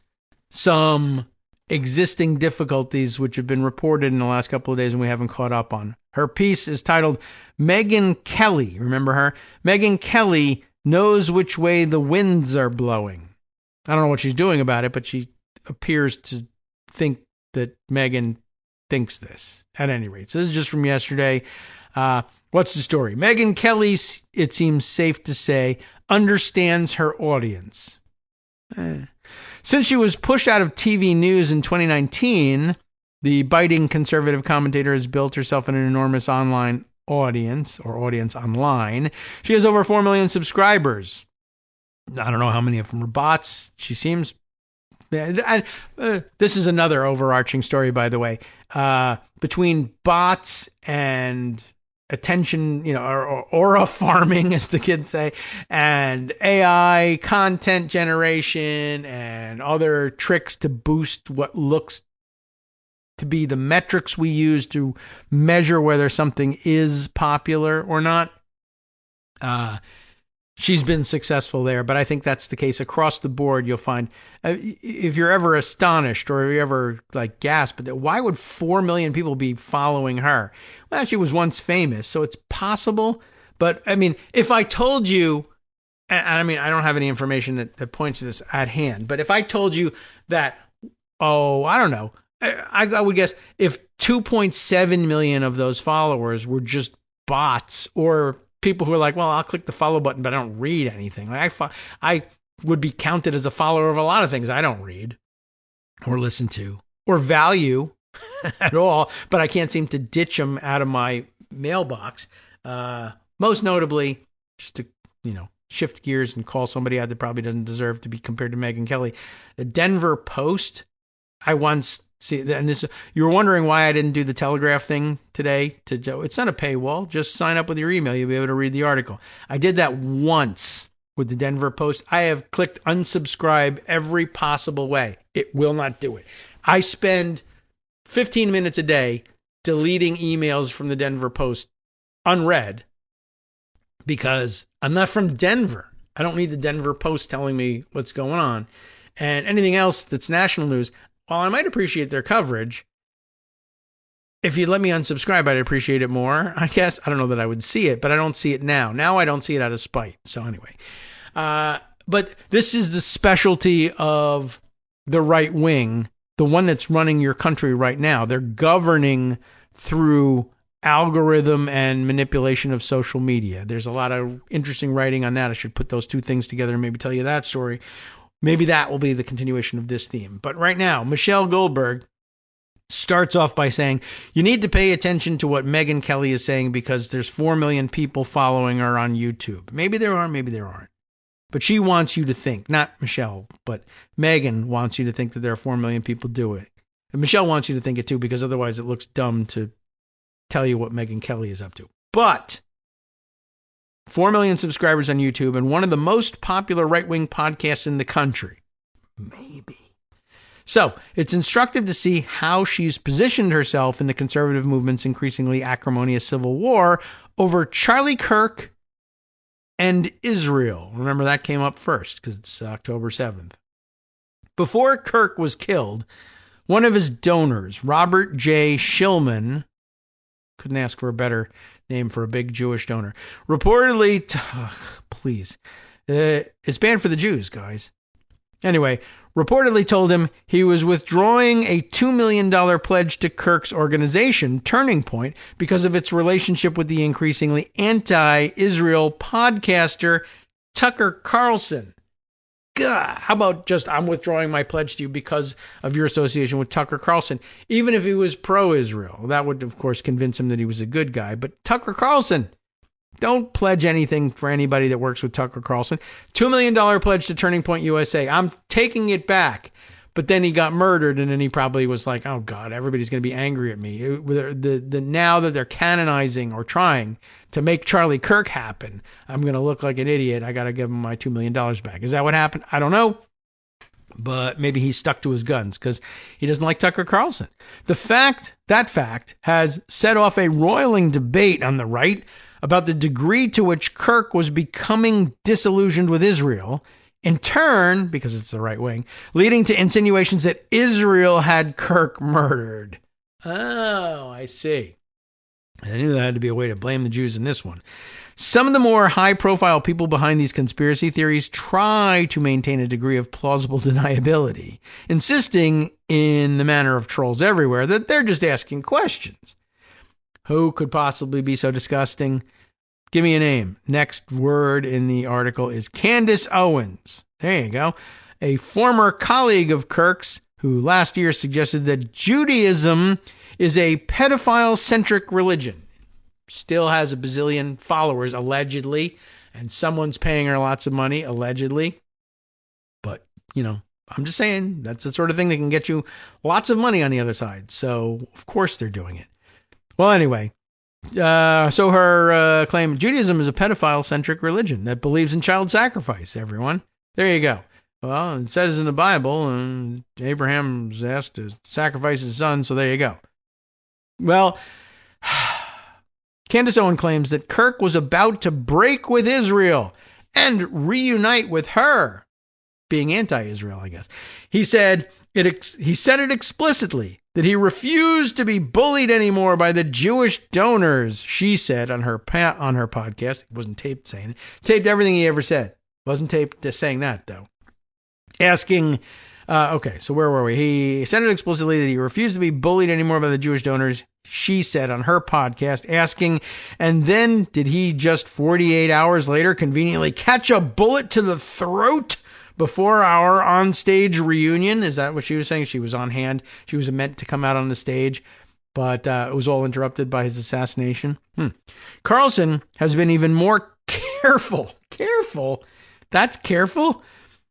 some existing difficulties which have been reported in the last couple of days and we haven't caught up on. Her piece is titled Megyn Kelly. Remember her? Megyn Kelly knows which way the winds are blowing. I don't know what she's doing about it, but she appears to think that Megyn thinks this. At any rate, so this is just from yesterday. What's the story? Megyn Kelly, it seems safe to say, understands her audience. Since she was pushed out of TV news in 2019, the biting conservative commentator has built herself an enormous online audience online. She has over 4 million subscribers. I don't know how many of them are bots. She seems... this is another overarching story, by the way. Between bots and attention, or aura farming, as the kids say, and AI content generation and other tricks to boost what looks to be the metrics we use to measure whether something is popular or not. She's been successful there, but I think that's the case across the board. You'll find if you're ever astonished or if you ever gasp, why would 4 million people be following her? Well, she was once famous, so it's possible. But I mean, if I told you, and I mean, I don't have any information that points to this at hand, but if I told you that, I don't know, I would guess if 2.7 million of those followers were just bots or people who are like, well, I'll click the follow button, but I don't read anything. I would be counted as a follower of a lot of things I don't read or listen to or value at all, but I can't seem to ditch them out of my mailbox. Most notably, just to shift gears and call somebody out that probably doesn't deserve to be compared to Megyn Kelly. The Denver Post, I once see that, and this, you were wondering why I didn't do the Telegraph thing today. It's not a paywall. Just sign up with your email. You'll be able to read the article. I did that once with the Denver Post. I have clicked unsubscribe every possible way. It will not do it. I spend 15 minutes a day deleting emails from the Denver Post unread because I'm not from Denver. I don't need the Denver Post telling me what's going on. And anything else that's national news, while I might appreciate their coverage, if you'd let me unsubscribe, I'd appreciate it more. I guess, I don't know that I would see it, but I don't see it now. Now I don't see it out of spite. So anyway, but this is the specialty of the right wing, the one that's running your country right now. They're governing through algorithm and manipulation of social media. There's a lot of interesting writing on that. I should put those two things together and maybe tell you that story. Maybe that will be the continuation of this theme. But right now, Michelle Goldberg starts off by saying, you need to pay attention to what Megyn Kelly is saying because there's 4 million people following her on YouTube. Maybe there are, maybe there aren't. But she wants you to think, not Michelle, but Megyn wants you to think that there are 4 million people do it. And Michelle wants you to think it too, because otherwise it looks dumb to tell you what Megyn Kelly is up to. But 4 million subscribers on YouTube and one of the most popular right-wing podcasts in the country. Maybe. So it's instructive to see how she's positioned herself in the conservative movement's increasingly acrimonious civil war over Charlie Kirk and Israel. Remember, that came up first because it's October 7th. Before Kirk was killed, one of his donors, Robert J. Shillman, couldn't ask for a better name for a big Jewish donor, reportedly, please, it's banned for the Jews, guys. Anyway, reportedly told him he was withdrawing a $2 million pledge to Kirk's organization, Turning Point, because of its relationship with the increasingly anti-Israel podcaster Tucker Carlson. God, how about just I'm withdrawing my pledge to you because of your association with Tucker Carlson? Even if he was pro-Israel, that would, of course, convince him that he was a good guy. But Tucker Carlson, don't pledge anything for anybody that works with Tucker Carlson. $2 million pledge to Turning Point USA. I'm taking it back. But then he got murdered, and then he probably was like, oh, God, everybody's going to be angry at me. Now that they're canonizing or trying to make Charlie Kirk happen, I'm going to look like an idiot. I got to give him my $2 million back. Is that what happened? I don't know. But maybe he stuck to his guns because he doesn't like Tucker Carlson. That fact has set off a roiling debate on the right about the degree to which Kirk was becoming disillusioned with Israel, in turn, because it's the right wing, leading to insinuations that Israel had Kirk murdered. Oh, I see. I knew there had to be a way to blame the Jews in this one. Some of the more high-profile people behind these conspiracy theories try to maintain a degree of plausible deniability, insisting, in the manner of trolls everywhere, that they're just asking questions. Who could possibly be so disgusting? Give me a name. Next word in the article is Candace Owens. There you go. A former colleague of Kirk's who last year suggested that Judaism is a pedophile-centric religion. Still has a bazillion followers, allegedly, and someone's paying her lots of money, allegedly. But, I'm just saying, that's the sort of thing that can get you lots of money on the other side. So, of course they're doing it. Well, anyway, so her claim, Judaism is a pedophile-centric religion that believes in child sacrifice, everyone. There you go. Well, it says in the Bible, and Abraham's asked to sacrifice his son, so there you go. Well, Candace Owens claims that Kirk was about to break with Israel and reunite with her, being anti-Israel, I guess. He said it explicitly that he refused to be bullied anymore by the Jewish donors. She said on her podcast, it wasn't taped saying it, taped everything he ever said. Wasn't taped saying that though. Asking, okay, so where were we? He said it explicitly that he refused to be bullied anymore by the Jewish donors. She said on her podcast, asking, and then did he just 48 hours later conveniently catch a bullet to the throat before our on-stage reunion? Is that what she was saying? She was on hand. She was meant to come out on the stage, but it was all interrupted by his assassination. Carlson has been even more Careful. That's careful.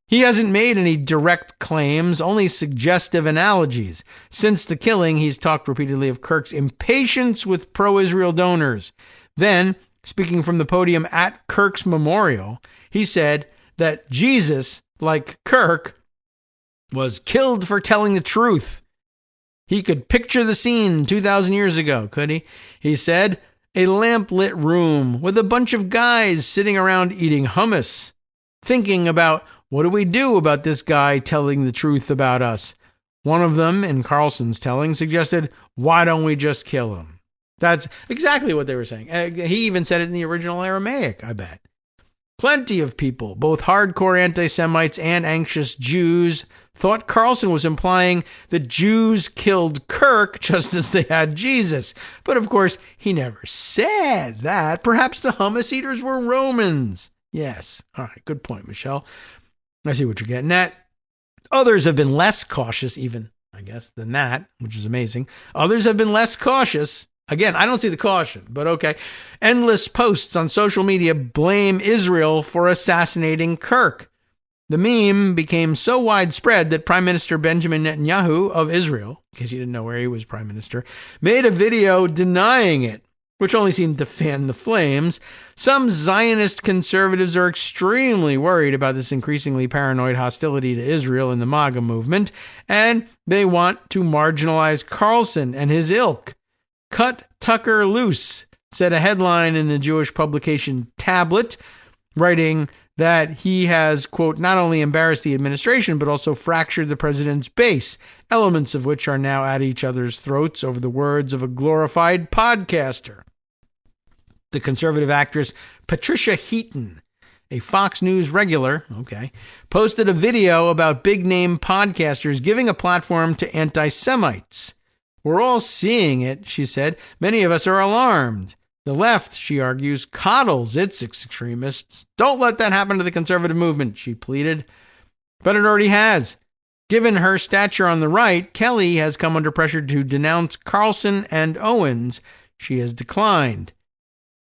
He hasn't made any direct claims, only suggestive analogies. Since the killing, he's talked repeatedly of Kirk's impatience with pro-Israel donors. Then, speaking from the podium at Kirk's memorial, he said that Jesus, like Kirk, was killed for telling the truth. He could picture the scene 2,000 years ago, could he? He said, a lamp-lit room with a bunch of guys sitting around eating hummus, thinking about, what do we do about this guy telling the truth about us? One of them, in Carlson's telling, suggested, why don't we just kill him? That's exactly what they were saying. He even said it in the original Aramaic, I bet. Plenty of people, both hardcore anti-Semites and anxious Jews, thought Carlson was implying that Jews killed Kirk just as they had Jesus. But of course, he never said that. Perhaps the hummus eaters were Romans. Yes. All right. Good point, Michelle. I see what you're getting at. Others have been less cautious even, I guess, than that, which is amazing. Others have been less cautious. Again, I don't see the caution, but okay. Endless posts on social media blame Israel for assassinating Kirk. The meme became so widespread that Prime Minister Benjamin Netanyahu of Israel, in case you didn't know where he was Prime Minister, made a video denying it, which only seemed to fan the flames. Some Zionist conservatives are extremely worried about this increasingly paranoid hostility to Israel in the MAGA movement, and they want to marginalize Carlson and his ilk. Cut Tucker loose, said a headline in the Jewish publication Tablet, writing that he has, quote, not only embarrassed the administration, but also fractured the president's base, elements of which are now at each other's throats over the words of a glorified podcaster. The conservative actress Patricia Heaton, a Fox News regular, posted a video about big-name podcasters giving a platform to anti-Semites. We're all seeing it, she said. Many of us are alarmed. The left, she argues, coddles its extremists. Don't let that happen to the conservative movement, she pleaded. But it already has. Given her stature on the right, Kelly has come under pressure to denounce Carlson and Owens. She has declined.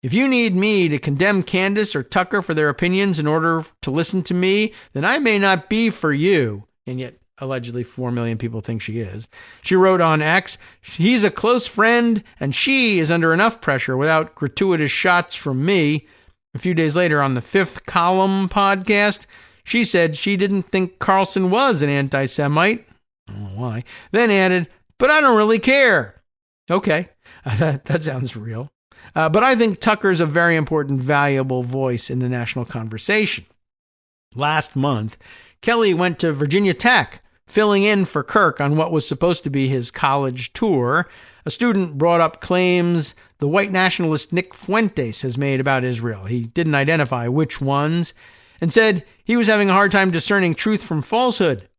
If you need me to condemn Candace or Tucker for their opinions in order to listen to me, then I may not be for you. And yet, allegedly 4 million people think she is. She wrote on X, he's a close friend and she is under enough pressure without gratuitous shots from me. A few days later on the Fifth Column podcast, she said she didn't think Carlson was an anti-Semite. I don't know why. Then added, but I don't really care. Okay, that sounds real. But I think Tucker's a very important, valuable voice in the national conversation. Last month, Kelly went to Virginia Tech, filling in for Kirk on what was supposed to be his college tour. A student brought up claims the white nationalist Nick Fuentes has made about Israel. He didn't identify which ones, and said he was having a hard time discerning truth from falsehood.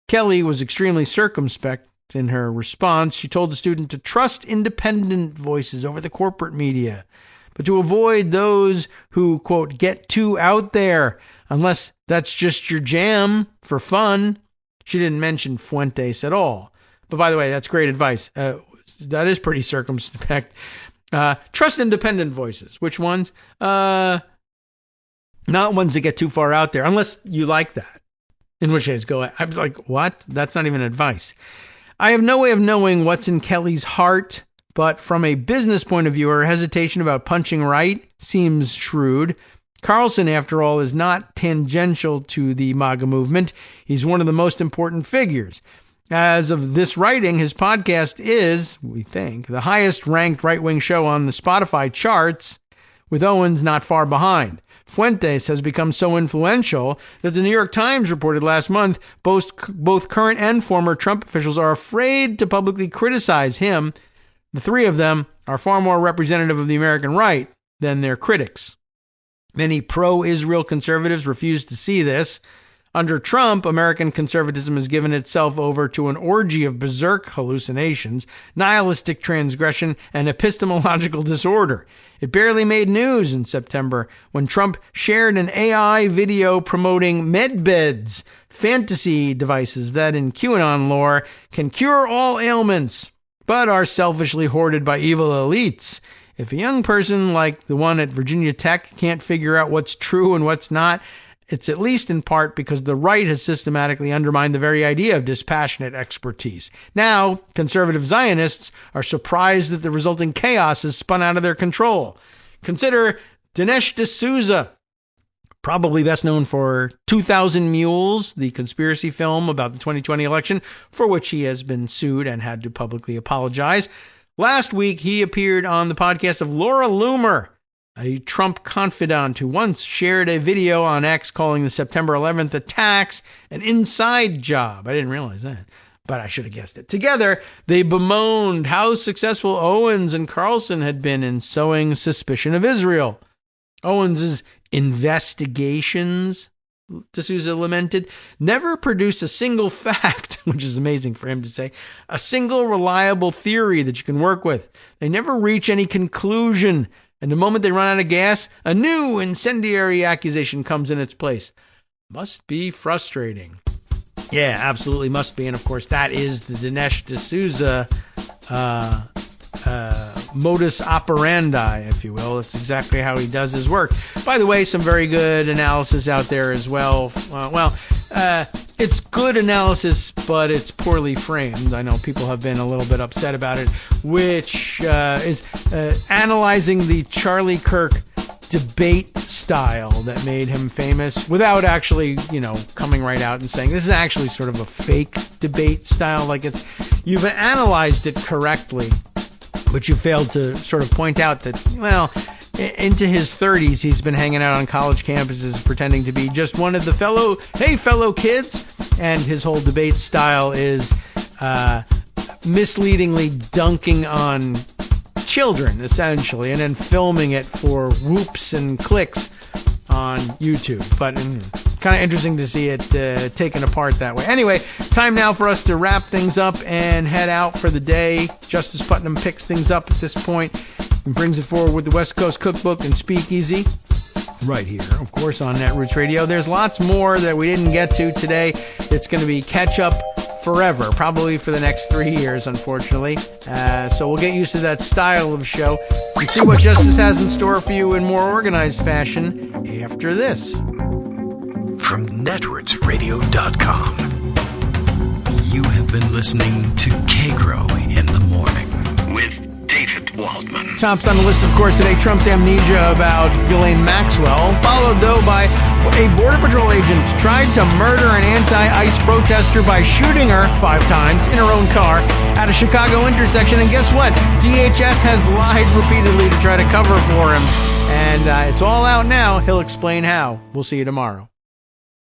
Kelly was extremely circumspect in her response. She told the student to trust independent voices over the corporate media, but to avoid those who, quote, get too out there, unless that's just your jam for fun. She didn't mention Fuentes at all. But by the way, that's great advice. That is pretty circumspect. Trust independent voices. Which ones? Not ones that get too far out there, unless you like that. In which case, go ahead. I was like, what? That's not even advice. I have no way of knowing what's in Kelly's heart, but from a business point of view, her hesitation about punching right seems shrewd. Carlson, after all, is not tangential to the MAGA movement. He's one of the most important figures. As of this writing, his podcast is, we think, the highest-ranked right-wing show on the Spotify charts, with Owens not far behind. Fuentes has become so influential that the New York Times reported last month both current and former Trump officials are afraid to publicly criticize him. The three of them are far more representative of the American right than their critics. Many pro-Israel conservatives refuse to see this. Under Trump, American conservatism has given itself over to an orgy of berserk hallucinations, nihilistic transgression, and epistemological disorder. It barely made news in September when Trump shared an AI video promoting medbeds, fantasy devices that in QAnon lore can cure all ailments, but are selfishly hoarded by evil elites. If a young person like the one at Virginia Tech can't figure out what's true and what's not, it's at least in part because the right has systematically undermined the very idea of dispassionate expertise. Now, conservative Zionists are surprised that the resulting chaos has spun out of their control. Consider Dinesh D'Souza, probably best known for 2,000 Mules, the conspiracy film about the 2020 election, for which he has been sued and had to publicly apologize. Last week, he appeared on the podcast of Laura Loomer, a Trump confidant who once shared a video on X calling the September 11th attacks an inside job. I didn't realize that, but I should have guessed it. Together, they bemoaned how successful Owens and Carlson had been in sowing suspicion of Israel. Owens's investigations, D'Souza lamented, never produce a single fact, which is amazing for him to say, a single reliable theory that you can work with. They never reach any conclusion. And the moment they run out of gas, a new incendiary accusation comes in its place. Must be frustrating. Yeah, absolutely must be. And of course, that is the Dinesh D'Souza modus operandi, if you will. It's exactly how he does his work. By the way, some very good analysis out there as well. It's good analysis, but it's poorly framed. I know people have been a little bit upset about it, which is analyzing the Charlie Kirk debate style that made him famous without actually, coming right out and saying this is actually sort of a fake debate style. Like you've analyzed it correctly, but you failed to sort of point out that, into his 30s, he's been hanging out on college campuses pretending to be just one of the fellow kids. And his whole debate style is misleadingly dunking on children, essentially, and then filming it for whoops and clicks on YouTube. But kind of interesting to see it taken apart that way. Anyway, time now for us to wrap things up and head out for the day. Justice Putnam picks things up at this point and brings it forward with the West Coast Cookbook and Speakeasy right here, of course, on Netroots Radio. There's lots more that we didn't get to today. It's going to be catch up forever, probably for the next 3 years, unfortunately. So we'll get used to that style of show and see what Justice has in store for you in more organized fashion after this. From netrootsradio.com, you have been listening to Kagro in the Morning with David Waldman. Tops on the list, of course, today, Trump's amnesia about Ghislaine Maxwell, followed, though, by a Border Patrol agent tried to murder an anti-ICE protester by shooting her 5 times in her own car at a Chicago intersection. And guess what? DHS has lied repeatedly to try to cover for him. And it's all out now. He'll explain how. We'll see you tomorrow.